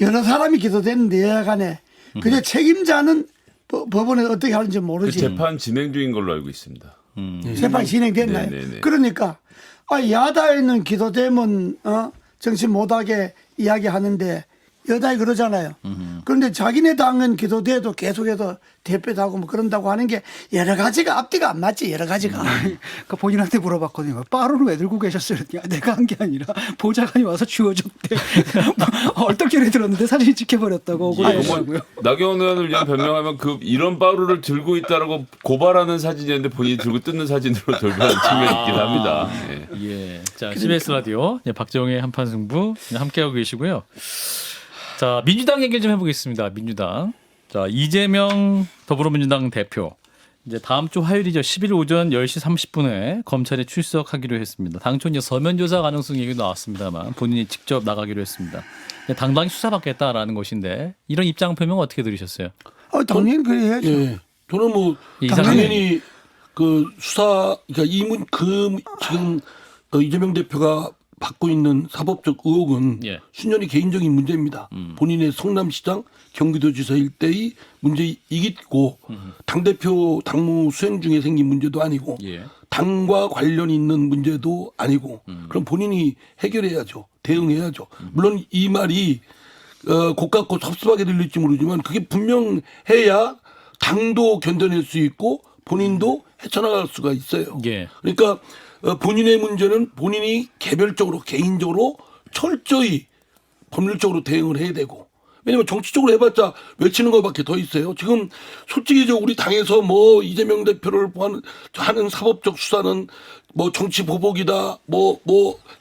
여러 사람이 기소됐는데 여하간에 그저 책임자는 법원에 어떻게 하는지 그 모르지. 재판 진행 중인 걸로 알고 있습니다. 재판이 진행됐나요? 네네네. 그러니까 야당에는 기소되면 정신 못하게 이야기하는데 여당이 그러잖아요. 그런데 자기네 당은 기소돼도 계속해서 대표도 하고 뭐 그런다고 하는 게 여러 가지가 앞뒤가 안 맞지 여러 가지가. 그러니까 본인한테 물어봤거든요. 빠루를 왜 들고 계셨어요? 내가 한 게 아니라 보좌관이 와서 쥐어줬대. 얼떨결에 들었는데 사진이 찍혀버렸다고 그러더라고요. 나경원 의원을 위한 변명하면 이런 빠루를 들고 있다라고 고발하는 사진이었는데 본인이 들고 뜯는 사진으로 돌변하는 측면이 있긴 합니다. 예. 예. 자, CBS 라디오 박정희의 한판 승부 함께하고 계시고요. 자, 민주당 얘기를 좀 해보겠습니다. 민주당. 자, 이재명 더불어민주당 대표. 이제 다음 주 화요일이죠. 10일 오전 10시 30분에 검찰에 출석하기로 했습니다. 당초 이제 서면 조사 가능성 얘기도 나왔습니다만 본인이 직접 나가기로 했습니다. 당당히 수사받겠다라는 것인데 이런 입장 표명 어떻게 들으셨어요? 당연히 그래야죠. 예. 저는 뭐 이상하네. 당연히 그 수사 그러니까 지금 이재명 대표가 받고 있는 사법적 의혹은 예. 순전히 개인적인 문제입니다. 본인의 성남시장 경기도지사 일대의 문제이기고 당대표 당무 수행 중에 생긴 문제도 아니고 예. 당과 관련이 있는 문제도 아니고 그럼 본인이 해결해야죠. 대응해야죠. 물론 이 말이 고깝고 섭섭하게 들릴지 모르지만 그게 분명해야 당도 견뎌낼 수 있고 본인도 헤쳐나갈 수가 있어요. 예. 그러니까 본인의 문제는 본인이 개별적으로 개인적으로 철저히 법률적으로 대응을 해야 되고 왜냐하면 정치적으로 해봤자 외치는 것밖에 더 있어요. 지금 솔직히 우리 당에서 뭐 이재명 대표를 하는 사법적 수사는 뭐 정치 보복이다 뭐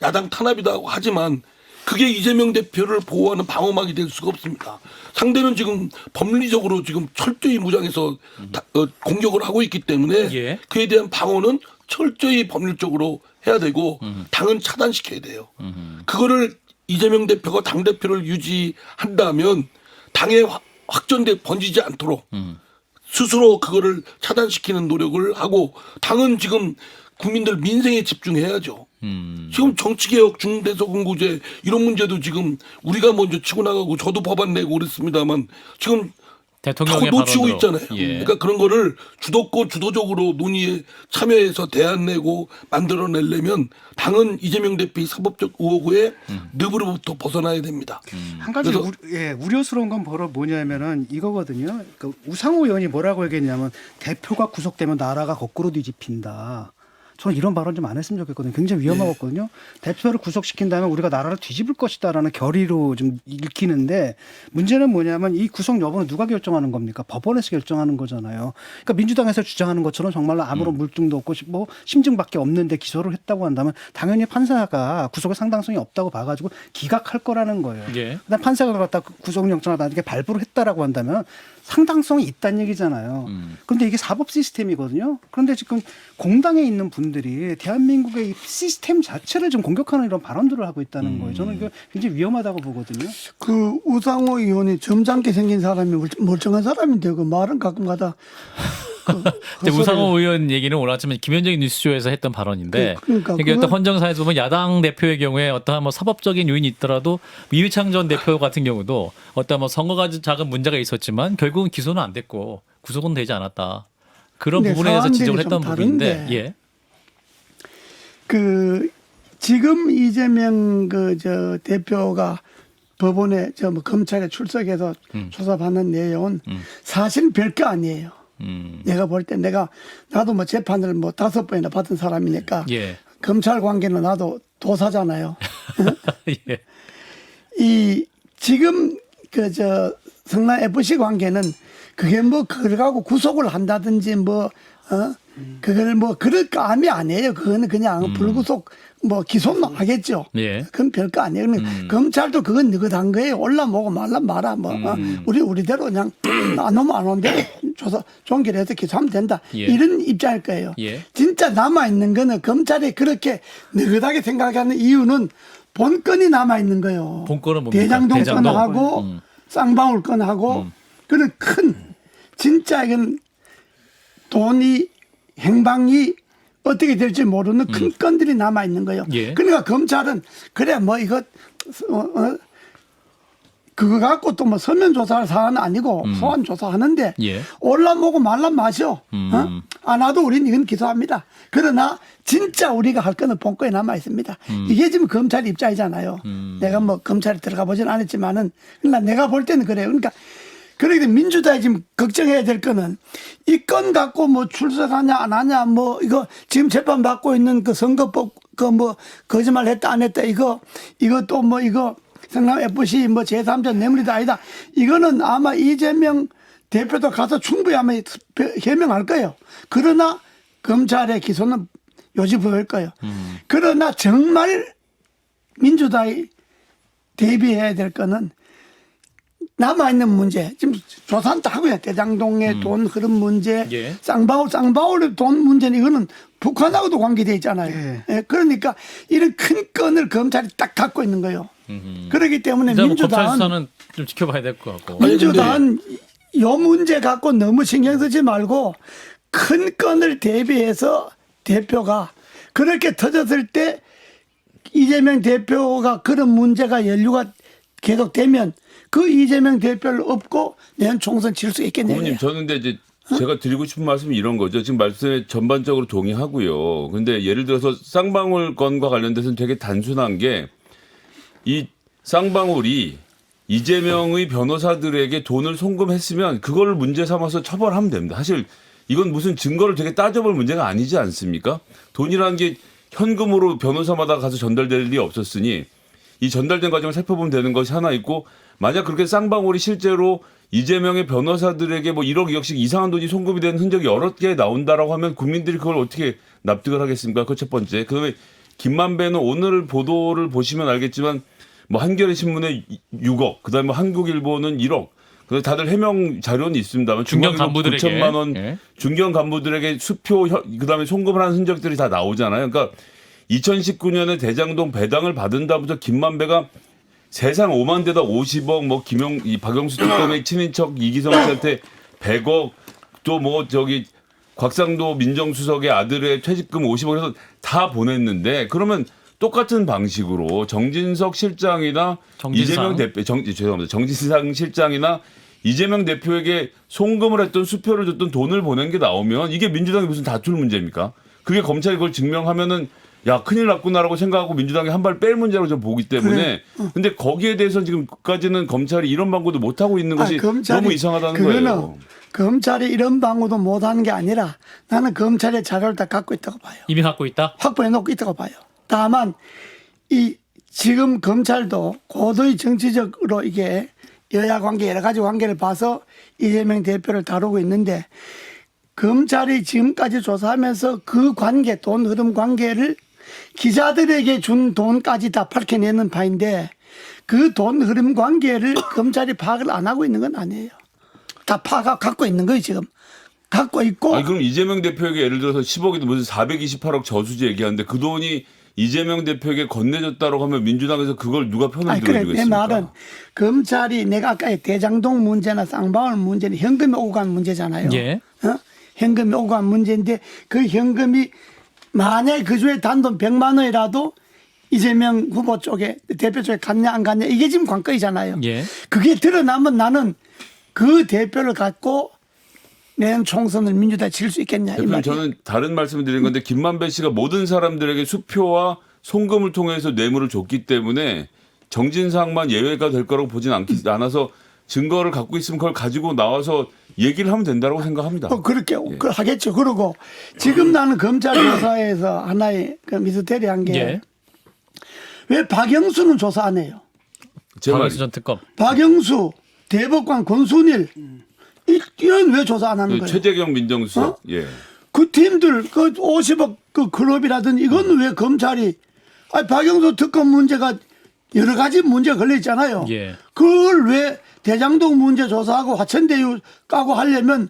야당 탄압이다 하지만 그게 이재명 대표를 보호하는 방어막이 될 수가 없습니다. 상대는 지금 법리적으로 지금 철저히 무장해서 공격을 하고 있기 때문에 예. 그에 대한 방어는 철저히 법률적으로 해야 되고 당은 차단시켜야 돼요. 그거를 이재명 대표가 당대표를 유지한다면 당에 확전돼 번지지 않도록 스스로 그거를 차단시키는 노력을 하고 당은 지금 국민들 민생에 집중해야죠. 지금 정치개혁 중대소근고제 이런 문제도 지금 우리가 먼저 치고 나가고 저도 법안 내고 그랬습니다만 지금 대통령의 놓치고 발언으로. 있잖아요. 예. 그러니까 그런 거를 주도적으로 논의에 참여해서 대안 내고 만들어내려면 당은 이재명 대표의 사법적 의혹의 늪으로부터 벗어나야 됩니다. 한 가지 그래서 우려스러운 건 뭐냐면은 이거거든요. 그 우상호 의원이 뭐라고 얘기했냐면 대표가 구속되면 나라가 거꾸로 뒤집힌다. 저는 이런 발언 좀 안 했으면 좋겠거든요. 굉장히 위험하거든요. 대표를 구속시킨다면 우리가 나라를 뒤집을 것이다라는 결의로 좀 읽히는데 문제는 뭐냐면 이 구속 여부는 누가 결정하는 겁니까? 법원에서 결정하는 거잖아요. 그러니까 민주당에서 주장하는 것처럼 정말로 아무런 물증도 없고 뭐 심증밖에 없는데 기소를 했다고 한다면 당연히 판사가 구속의 상당성이 없다고 봐가지고 기각할 거라는 거예요. 예. 그다음 판사가 갖다 구속영장을 나중에 발부를 했다라고 한다면 상당성이 있다는 얘기잖아요. 그런데 이게 사법 시스템이거든요. 그런데 지금 공당에 있는 분들이 대한민국의 이 시스템 자체를 좀 공격하는 이런 발언들을 하고 있다는 거예요. 저는 이거 굉장히 위험하다고 보거든요. 그 우상호 의원이 점잖게 생긴 사람이 멀쩡한 사람인데 그 말은 가끔가다 근데 우상호 의원 얘기는 오늘 아침에 김현정의 뉴스쇼에서 했던 발언인데 그러니까 이게 어떤 헌정사에서 보면 야당 대표의 경우에 어떠한 뭐 사법적인 요인이 있더라도 이회창 전 대표 같은 경우도 어떤 뭐 선거가 작은 문제가 있었지만 결국은 기소는 안 됐고 구속은 되지 않았다. 그런 근데 부분에 대해서 지적을 사안들이 좀 했던 부분인데 다른데. 예. 그 지금 이재명 저 대표가 법원에 뭐 검찰에 출석해서 조사받는 내용은 사실은 별거 아니에요. 내가 볼 때 나도 뭐 재판을 뭐 5번이나 받은 사람이니까 예. 검찰 관계는 나도 도사잖아요. 예. 이 지금 저 성남 FC 관계는 그게 뭐 그걸 갖고 구속을 한다든지 그걸 뭐 그럴 거 암이 아니에요. 그거는 그냥 불구속 뭐 기소는 하겠죠. 예. 그건 별거 아니에요. 검찰도 그건 느긋한 거예요. 올라보고 말라 마라 뭐 우리대로 그냥 안 오면 안 오는데 조사 종결해서 기소하면 된다. 예. 이런 입장일 거예요. 예. 진짜 남아 있는 거는 검찰이 그렇게 느긋하게 생각하는 이유는 본건이 남아 있는 거예요. 본건은 뭡니까? 대장동 대장동. 건하고 쌍방울 건하고 그런 큰 진짜 이건 돈이 행방이 어떻게 될지 모르는 큰 건들이 남아 있는 거예요. 예. 그러니까 검찰은 그래 뭐 이거 그거 갖고 또 뭐 서면 조사할 사안은 아니고 소환 조사하는데 예. 올라보고 말란 마셔. 안 와도 우리는 이건 기소합니다. 그러나 진짜 우리가 할 거는 본거에 남아 있습니다. 이게 지금 검찰 입장이잖아요. 내가 뭐 검찰에 들어가 보진 않았지만은 그러나 내가 볼 때는 그래요. 그러니까 그러니까 민주당이 지금 걱정해야 될 거는 이 건 갖고 뭐 출석하냐 안 하냐 뭐 이거 지금 재판 받고 있는 그 선거법 그 뭐 거짓말 했다 안 했다 이거 또 뭐 이거 성남 FC 뭐 제3자 뇌물이다 아니다. 이거는 아마 이재명 대표도 가서 충분히 아마 해명할 거예요. 그러나 검찰의 기소는 요지부여할 거예요. 그러나 정말 민주당이 대비해야 될 거는 남아있는 문제, 지금 조사는 다 하고요. 대장동의 돈 흐름 문제, 예. 쌍방울의 돈 문제는 이거는 북한하고도 관계되어 있잖아요. 예, 그러니까 이런 큰 건을 검찰이 딱 갖고 있는 거예요. 그렇기 때문에 일단 뭐 검찰 민주당은 수사는 좀 지켜봐야 될 것 같고. 민주당은 요 문제 갖고 너무 신경 쓰지 말고 큰 건을 대비해서 대표가 그렇게 터졌을 때 이재명 대표가 그런 문제가 연루가 계속되면 그 이재명 대표를 업고 내년 총선 질 수 있겠네요. 부모님 저는 근데 이제 제가 드리고 싶은 말씀이 이런 거죠. 지금 말씀에 전반적으로 동의하고요. 근데 예를 들어서 쌍방울 건과 관련돼서는 되게 단순한 게 이 쌍방울이 이재명의 변호사들에게 돈을 송금했으면 그걸 문제 삼아서 처벌하면 됩니다. 사실 이건 무슨 증거를 되게 따져볼 문제가 아니지 않습니까? 돈이라는 게 현금으로 변호사마다 가서 전달될 일이 없었으니 이 전달된 과정을 살펴보면 되는 것이 하나 있고 만약 그렇게 쌍방울이 실제로 이재명의 변호사들에게 뭐 1억 2억씩 이상한 돈이 송금이 된 흔적이 여러 개 나온다라고 하면 국민들이 그걸 어떻게 납득을 하겠습니까? 그 첫 번째. 그다음에 김만배는 오늘 보도를 보시면 알겠지만 뭐 한겨레 신문에 6억, 그다음에 뭐 한국일보는 1억. 그래서 다들 해명 자료는 있습니다만 중견 간부들에게 9천만 원 예. 중견 간부들에게 수표 그다음에 송금을 한 흔적들이 다 나오잖아요. 그러니까 2019년에 대장동 배당을 받은 다음부터 김만배가 세상 5만 대다 50억 뭐 이 박영수 특검의 친인척 이기성 씨한테 100억 또 뭐 저기 곽상도 민정수석의 아들의 퇴직금 50억 해서 다 보냈는데 그러면 똑같은 방식으로 정진석 실장이나 이재명 대표 죄송합니다. 정진상 실장이나 이재명 대표에게 송금을 했던 수표를 줬던 돈을 보낸 게 나오면 이게 민주당이 무슨 다툴 문제입니까? 그게 검찰이 그걸 증명하면은 야 큰일 났구나라고 생각하고 민주당이 한 발 뺄 문제라고 저는 보기 때문에 근데 거기에 대해서 지금까지는 검찰이 이런 방구도 못 하고 있는 것이 너무 이상하다는 거예요. 검찰이 이런 방구도 못 하는 게 아니라 나는 검찰의 자료를 다 갖고 있다고 봐요. 이미 갖고 있다. 확보해 놓고 있다고 봐요. 다만 이 지금 검찰도 고도의 정치적으로 이게 여야 관계 여러 가지 관계를 봐서 이재명 대표를 다루고 있는데 검찰이 지금까지 조사하면서 그 관계 돈 흐름 관계를 기자들에게 준 돈까지 다 밝혀내는 바인데 그 돈 흐름 관계를 검찰이 파악을 안 하고 있는 건 아니에요. 다 갖고 있는 거예요 지금. 갖고 있고. 아니 그럼 이재명 대표에게 예를 들어서 10억이든 무슨 428억 저수지 얘기하는데 그 돈이 이재명 대표에게 건네줬다고 하면 민주당에서 그걸 누가 편을 들어주겠습니까? 내 말은 검찰이 내가 아까 대장동 문제나 쌍방울 문제는 현금이 오고 간 문제잖아요. 예. 현금이 오고 간 문제인데 그 현금이 만약에 그 주에 단돈 100만 원이라도 이재명 후보 쪽에 대표 쪽에 갔냐 안 갔냐 이게 지금 관건이잖아요. 예. 그게 드러나면 나는 그 대표를 갖고 내년 총선을 민주당이 질 수 있겠냐 이 대표님 말이에요. 저는 다른 말씀을 드린 건데 김만배 씨가 모든 사람들에게 수표와 송금을 통해서 뇌물을 줬기 때문에 정진상만 예외가 될 거라고 보진 않아서 증거를 갖고 있으면 그걸 가지고 나와서 얘기를 하면 된다고 생각합니다. 그렇게 하겠죠. 그러고 지금 나는 검찰 조사에서 하나의 그 미스테리한 게 예. 왜 박영수는 조사 안 해요? 제 말이 박영수 전 특검. 박영수, 대법관 권순일 이런 왜 조사 안 하는 거예요? 최재경 민정수석. 예. 그 팀들 그 50억 그 클럽이라든지 이건 왜 검찰이 박영수 특검 문제가 여러 가지 문제가 걸려 있잖아요. 예. 그걸 왜 대장동 문제 조사하고 화천대유 까고 하려면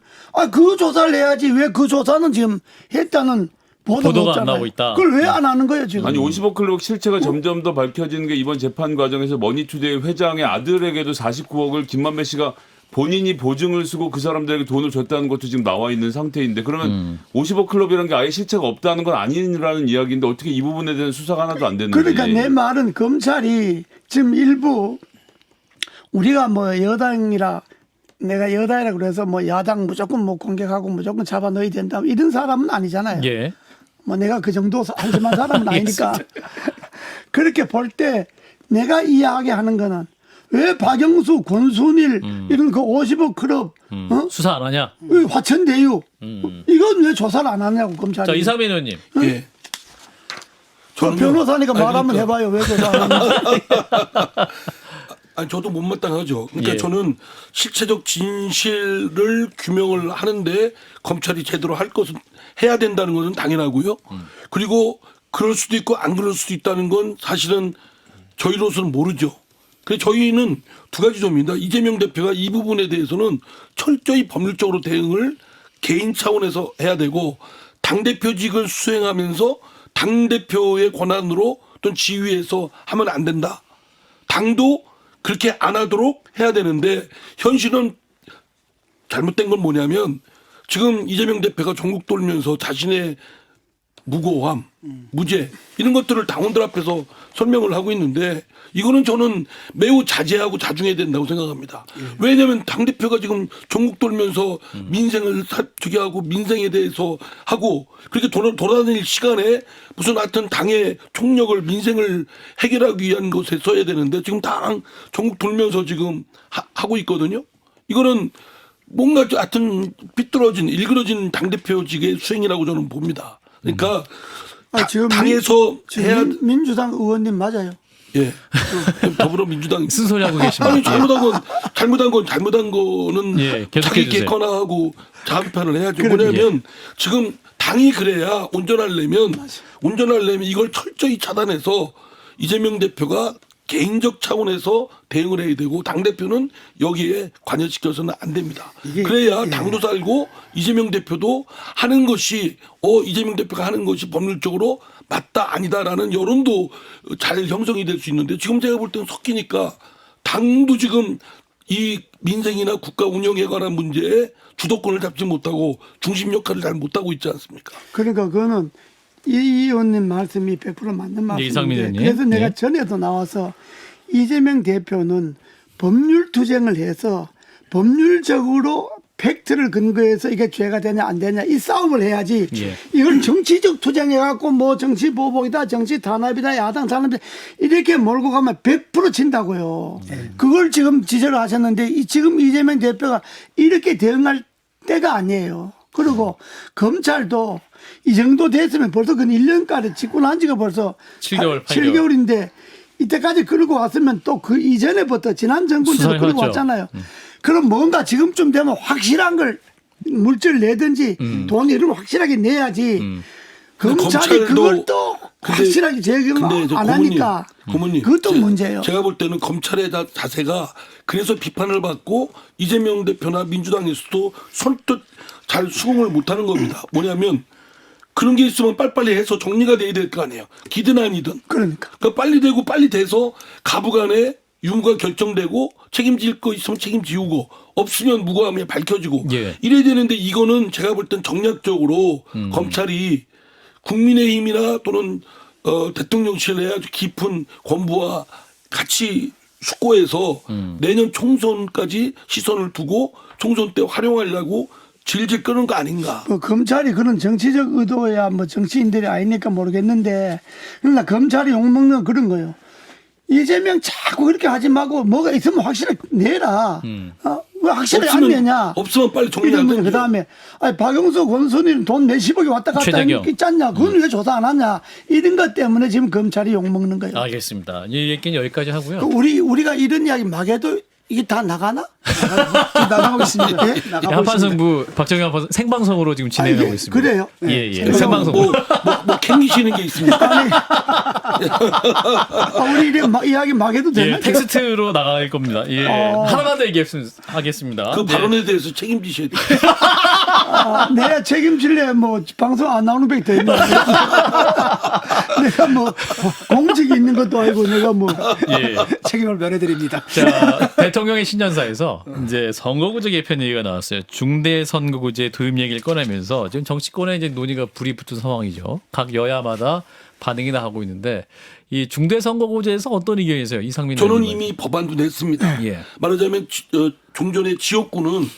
그 조사를 해야지 왜 그 조사는 지금 했다는 보도가 안 나오고 있다. 그걸 왜 안 하는 거예요 지금? 아니 50억 클럽 실체가 점점 더 밝혀지는 게 이번 재판 과정에서 머니투데이 회장의 아들에게도 49억을 김만배 씨가 본인이 보증을 쓰고 그 사람들에게 돈을 줬다는 것도 지금 나와 있는 상태인데 그러면 50억 클럽이라는 게 아예 실체가 없다는 건 아니라는 이야기인데 어떻게 이 부분에 대한 수사가 하나도 안 됐는지. 그러니까 내 말은 검찰이 지금 일부 우리가 뭐 여당이라 내가 여당이라 그래서 뭐 야당 무조건 뭐 공격하고 무조건 잡아 넣어야 된다 이런 사람은 아니잖아요. 예. 뭐 내가 그 정도 한심한 사람은 아니니까 그렇게 볼 때 내가 이야기하는 거는 왜 박영수, 권순일 이런 그 50억 클럽 어? 수사 안 하냐? 화천대유 이건 왜 조사를 안 하냐고 검찰이. 자, 이상민 의원님. 예. 그 저는요. 변호사니까 말 아니, 한번 그러니까. 해봐요. 왜 조사 안 하는지. 아니 저도 못마땅하죠. 그러니까 예. 저는 실체적 진실을 규명을 하는데 검찰이 제대로 할 것은 해야 된다는 것은 당연하고요. 그리고 그럴 수도 있고 안 그럴 수도 있다는 건 사실은 저희로서는 모르죠. 그래서 저희는 두 가지 점입니다. 이재명 대표가 이 부분에 대해서는 철저히 법률적으로 대응을 개인 차원에서 해야 되고 당대표직을 수행하면서 당대표의 권한으로 또는 지휘해서 하면 안 된다. 당도 그렇게 안 하도록 해야 되는데 현실은 잘못된 건 뭐냐면 지금 이재명 대표가 전국 돌면서 자신의 무고함, 무죄 이런 것들을 당원들 앞에서 설명을 하고 있는데 이거는 저는 매우 자제하고 자중해야 된다고 생각합니다. 왜냐하면 당대표가 지금 전국 돌면서 민생을 저기 하고 민생에 대해서 하고 그렇게 돌아다닐 시간에 무슨 하여튼 당의 총력을 민생을 해결하기 위한 것에 써야 되는데 지금 당 전국 돌면서 지금 하고 있거든요. 이거는 뭔가 하여튼 삐뚤어진 일그러진 당대표직의 수행이라고 저는 봅니다. 그러니까 지금 당에서 지금 해야 민주당 의원님 맞아요. 예 더불어민주당 쓴소리 하고 계십니다. 아니 잘못한 거는 예, 계속해 자기 주세요. 객관화하고 자한판을 해야죠. 그러니까. 뭐냐면 지금 당이 그래야 운전하려면 이걸 철저히 차단해서 이재명 대표가 개인적 차원에서 대응을 해야 되고 당대표는 여기에 관여시켜서는 안 됩니다. 그래야 당도 살고 이재명 대표도 하는 것이 이재명 대표가 하는 것이 법률적으로 맞다 아니다라는 여론도 잘 형성이 될 수 있는데 지금 제가 볼 때는 섞이니까 당도 지금 이 민생이나 국가 운영에 관한 문제에 주도권을 잡지 못하고 중심 역할을 잘 못하고 있지 않습니까? 그러니까 그거는 이 의원님 말씀이 100% 맞는 이상민 말씀인데 의원님. 그래서 내가 예. 전에도 나와서 이재명 대표는 법률 투쟁을 해서 법률적으로 팩트를 근거해서 이게 죄가 되냐 안 되냐 이 싸움을 해야지 예. 이걸 정치적 투쟁해갖고 뭐 정치 보복이다 정치 탄압이다 야당 탄압이다 이렇게 몰고 가면 100% 진다고요. 그걸 지금 지적을 하셨는데 지금 이재명 대표가 이렇게 대응할 때가 아니에요. 그리고 검찰도 이 정도 됐으면 벌써 그 1년까지 짓고 난 지가 벌써 7개월, 8개월. 7개월인데 이때까지 끌고 왔으면 또 그 이전에부터 지난 정권 때도 수사를 끌고 하죠. 왔잖아요. 그럼 뭔가 지금쯤 되면 확실한 걸 물질 내든지 돈 이런 확실하게 내야지. 검찰이 검찰도- 그걸 또 근데- 확실하게 제공 근데 저 안 하니까 고모님, 그것도 문제예요. 제가 볼 때는 검찰의 자세가 그래서 비판을 받고 이재명 대표나 민주당에서도 선뜻 잘 수긍을 못하는 겁니다. 뭐냐면 그런 게 있으면 빨리빨리 해서 정리가 돼야 될 거 아니에요. 기든 아니든. 그러니까. 빨리 되고 빨리 돼서 가부간에 유무가 결정되고 책임질 거 있으면 책임지우고 없으면 무고함이 밝혀지고 예. 이래야 되는데 이거는 제가 볼 땐 정략적으로 검찰이 국민의힘이나 또는 대통령실에 아주 깊은 권부와 같이 숙고해서 내년 총선까지 시선을 두고 총선 때 활용하려고 질질 끄는 거 아닌가. 뭐 검찰이 그런 정치적 의도야 뭐 정치인들이 아니니까 모르겠는데 그러나 검찰이 욕먹는 건 그런 거예요. 이재명 자꾸 그렇게 하지 말고 뭐가 있으면 확실하게 내라. 왜 확실하게 안 내냐. 없으면 빨리 정리하든지. 그 다음에 박영수 권순이는 돈 몇십억이 왔다 갔다 최재경. 있잖냐. 그건 왜 조사 안 하냐. 이런 것 때문에 지금 검찰이 욕먹는 거예요. 알겠습니다. 이 얘기는 여기까지 하고요. 그 우리가 이런 이야기 막 해도 이게 다 나가나? 나가고 있습니다. 예? 나가고 있습니다. 한판승부 박정희 한판 생방송으로 지금 진행하고 예, 있습니다. 그래요? 예, 예. 네. 생방송. 뭐 캥기시는 게 있습니까? 우리 이래 이야기 막 해도 되나? 예, 텍스트로 나갈 겁니다. 예. 하나만 더 얘기하겠습니다. 그 네. 발언에 대해서 책임지셔야 돼요. 내가 책임질래 뭐 방송 안 나오는 게 더 있나? 내가 뭐 공직이 있는 것도 아니고 내가 뭐 예. 책임을 면해드립니다. 자, 대통령의 신년사에서 이제 선거구제 개편 얘기가 나왔어요. 중대 선거구제 도입 얘기를 꺼내면서 지금 정치권에 이제 논의가 불이 붙은 상황이죠. 각 여야마다 반응이나 하고 있는데 이 중대선거구제에서 어떤 의견이세요, 이상민 저는 의원님은? 이미 법안도 냈습니다. 예. 말하자면 종전의 지역구는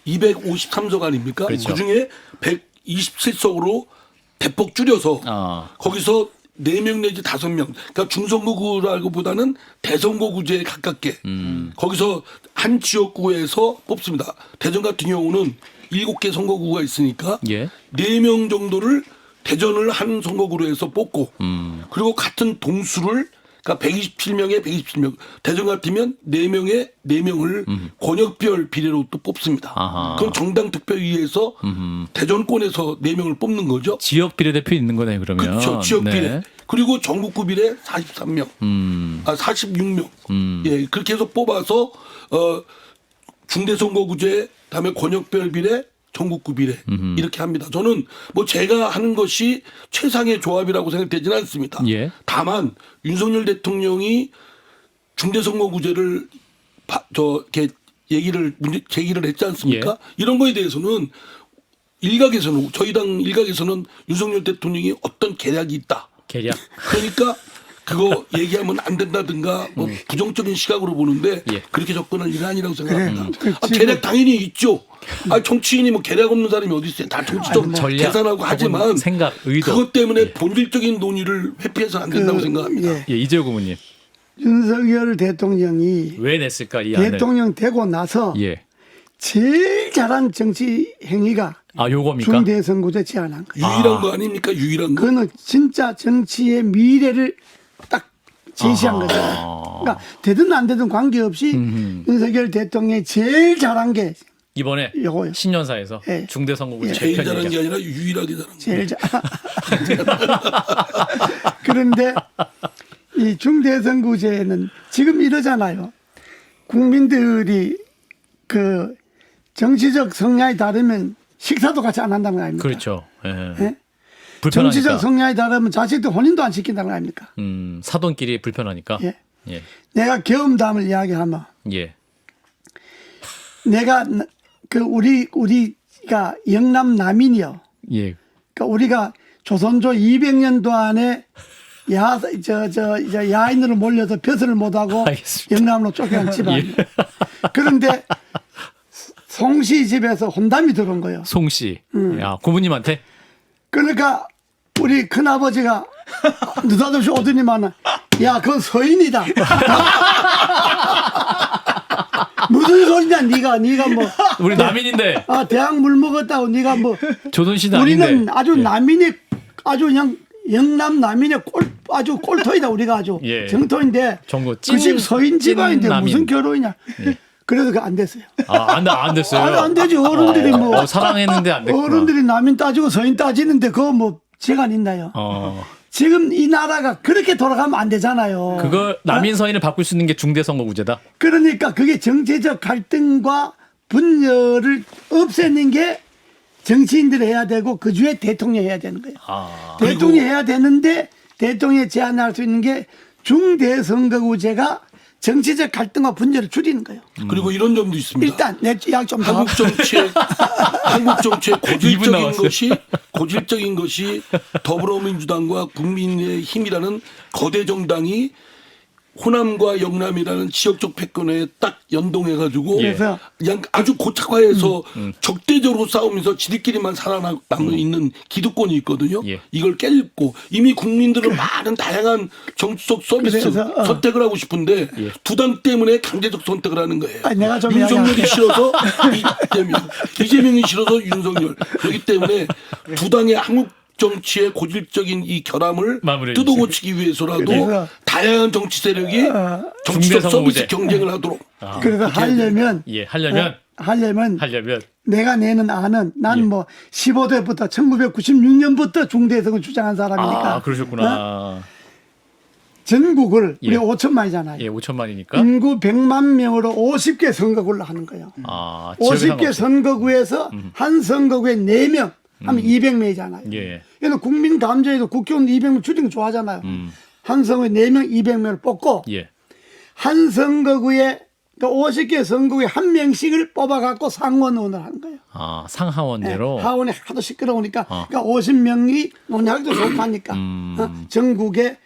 253석 아닙니까? 그렇죠. 그중에 127석으로 대폭 줄여서 아. 거기서 4명 내지 5명, 그러니까 중선거구라기보다는 대선거구제에 가깝게 거기서 한 지역구에서 뽑습니다. 대전 같은 경우는 7개 선거구가 있으니까 예. 4명 정도를 대전을 한 선거구로 해서 뽑고 그리고 같은 동수를 그러니까 127명에 127명 대전 같으면 4명에 4명을 권역별 비례로 또 뽑습니다. 아하. 그럼 정당 투표위에서 대전권에서 4명을 뽑는 거죠. 지역 비례대표 있는 거네 그러면. 그렇죠. 지역 비례. 네. 그리고 전국구 비례 43명. 46명. 예, 그렇게 해서 뽑아서 중대선거구제 그다음에 권역별 비례 전국구 비례 이렇게 합니다. 저는 뭐 제가 하는 것이 최상의 조합이라고 생각되지는 않습니다. 예. 다만 윤석열 대통령이 중대선거구제를 이렇게 제기를 했지 않습니까? 예. 이런 거에 대해서는 일각에서는 저희 당 일각에서는 윤석열 대통령이 어떤 계략이 있다. 계략. 그러니까 그거 얘기하면 안 된다든가 뭐 부정적인 시각으로 보는데 예. 그렇게 접근할 일은 아니라고 생각합니다. 그래. 계략 당연히 있죠. 정치인이 뭐 계략 없는 사람이 어디 있어요. 다 정치적 전략, 계산하고 하지만 생각, 의도. 그것 때문에 예. 본질적인 논의를 회피해서는 안 된다고 생각합니다. 예. 예, 이재호 고문님. 윤석열 대통령이 왜 냈을까 이 안을? 대통령 되고 나서 예. 제일 잘한 정치 행위가 아, 요겁니까? 중대선거제 제안한 거예요. 유일한 거 아닙니까? 유일한 거. 그거는 진짜 정치의 미래를 딱 제시한 거죠. 그러니까 되든 안 되든 관계없이 윤석열 대통령이 제일 잘한 게 이번에 요거요. 신년사에서 예. 중대선거구제 제일 개편 잘한 게 얘기가. 아니라 유일하게 잘한 거. 제일 잘. 그런데 이 중대선거제는 지금 이러잖아요. 국민들이 그 정치적 성향이 다르면 식사도 같이 안 한다는 거 아닙니까? 그렇죠. 예. 예? 불편하니까. 정치적 성향이 다르면 자식들 혼인도 안 시킨다는 거 아닙니까? 사돈끼리 불편하니까. 예. 예. 내가 경험담을 이야기하면 예. 내가 우리가 영남 남인이요. 예. 그러니까 우리가 조선조 200년도 안에 야인으로 몰려서 벼슬을 못하고 알겠습니다. 영남으로 쫓겨난 집안. 예. 그런데 송씨 집에서 혼담이 들어온 거예요. 송씨. 야, 고모님한테? 그러니까 우리 큰아버지가 느닷없이 오더니만은 야, 그건 서인이다. 무슨 소리냐, 네가 뭐 우리 남인인데. 대학 물 먹었다고 네가 뭐 조선시대 우리는 아닌데. 아주 예. 남인의 아주 그냥 영남 남인의 아주 꼴토이다 우리가 아주 예. 정토인데 정거 그 집 서인 집안인데 남인. 무슨 결혼이냐. 그래서 그 안 됐어요. 아, 안 됐어요. 안 되지. 어른들이 뭐 사랑했는데 안 됐구나. 어른들이 남인 따지고 서인 따지는데 그거 뭐 재간 있나요? 지금 이 나라가 그렇게 돌아가면 안 되잖아요. 그걸 남인 서인을 바꿀 수 있는 게 중대선거구제다. 그러니까 그게 정치적 갈등과 분열을 없애는 게 정치인들이 해야 되고 그 주에 대통령이 해야 되는 거예요. 대통령이 해야 되는데 대통령이 제안할 수 있는 게 중대선거구제가 정치적 갈등과 분열을 줄이는 거예요. 그리고 이런 점도 있습니다. 일단 내 이야기 좀 더. 한국 정치의 고질적인 것이 더불어민주당과 국민의힘이라는 거대 정당이 호남과 영남이라는 지역적 패권에 딱 연동해가지고 그래서 그냥 아주 고착화해서 적대적으로 싸우면서 지들끼리만 살아남고 있는 기득권이 있거든요. 예. 이걸 깰고 이미 국민들은 많은 다양한 정치적 서비스 그래서, 선택을 하고 싶은데 두 당 때문에 강제적 선택을 하는 거예요. 아니, 내가 좀 윤석열이 이야기할게. 싫어서 이재명이 싫어서 윤석열. 그렇기 때문에 두 당의 한국 정치의 고질적인 이 결함을 마무리해 뜯어고치기 위해서라도 그래서 다양한 정치 세력이 정치적 중대선거구제. 서비스 경쟁을 하도록. 그래서 하려면 하려면 내가 내는 안은 난 뭐 15대부터 1996년부터 중대선거 주장한 사람이니까 그러셨구나. 전국을 예. 우리 5천만이잖아요. 예, 5천만이니까. 인구 100만 명으로 50개 선거구를 하는 거예요. 50개 선거구에서 한 선거구에 4명 하면 200명이잖아요. 예. 그래서 국민 감정에도 국회의원 200명 줄이는 거 좋아하잖아요. 한 선거에 4명 200명을 뽑고 예. 한 선거구에 50개 선거구에 한 명씩을 뽑아갖고 상원의원을 하는 거예요. 상하원대로. 하원이 하도 시끄러우니까 그러니까 50명이 논의하기도 좋다니까 전국에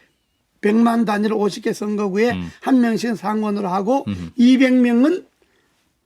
100만 단위로 50개 선거구에 한 명씩은 상원으로 하고 200명은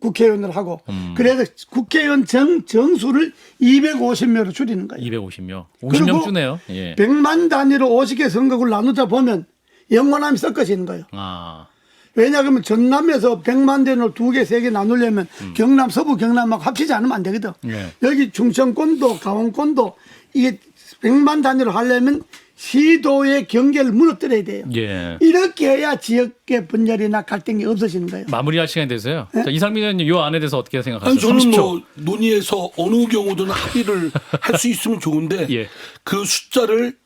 국회의원을 하고 그래서 국회의원 정수를 250명으로 줄이는 거예요. 250명. 그리고 50명 주네요. 예. 100만 단위로 50개 선거구를 나누자 보면 영원함이 섞어지는 거예요. 아. 왜냐하면 전남에서 100만 단위로 2개, 3개 나누려면 경남, 서부 경남하고 합치지 않으면 안 되거든. 예. 여기 충청권도 강원권도 이게 100만 단위로 하려면 시도의 경계를 무너뜨려야 돼요. 예. 이렇게 해야 지역의 분열이나 갈등이 없어지는 거예요. 마무리할 시간이 돼서요. 자, 이상민 의원님 이 안에 대해서 어떻게 생각하세요? 아니 저는 30초. 뭐 논의해서 어느 경우든 합의를 할 수 있으면 좋은데 예. 그 숫자를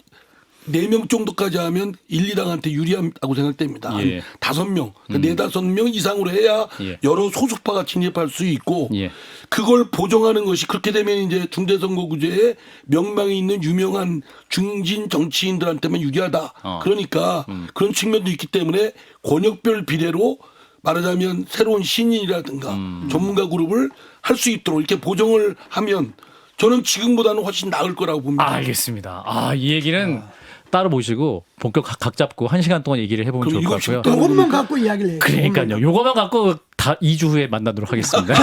4명 정도까지 하면 1, 2당한테 유리하다고 생각됩니다. 예. 한 5명, 4, 5명 이상으로 해야 예. 여러 소수파가 진입할 수 있고 예. 그걸 보정하는 것이 그렇게 되면 이제 중대선거구제에 명망이 있는 유명한 중진 정치인들한테만 유리하다. 그러니까 그런 측면도 있기 때문에 권역별 비례로 말하자면 새로운 신인이라든가 전문가 그룹을 할 수 있도록 이렇게 보정을 하면 저는 지금보다는 훨씬 나을 거라고 봅니다. 알겠습니다. 아, 이 얘기는 따로 모시고 본격 각 잡고 1시간 동안 얘기를 해보면 그럼 좋을 것 이거 같고요. 이것만 갖고 이야기를 해요. 그러니까요. 요거만 갖고 다 2주 후에 만나도록 하겠습니다.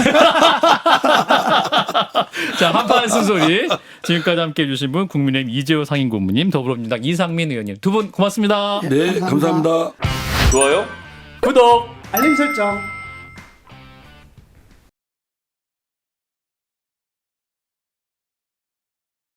자, 한판 쓴소리. 지금까지 함께 해주신 분 국민의힘 이재호 상임고문님, 더불어민주당 이상민 의원님 두 분 고맙습니다. 네, 감사합니다. 좋아요? 구독! 알림 설정.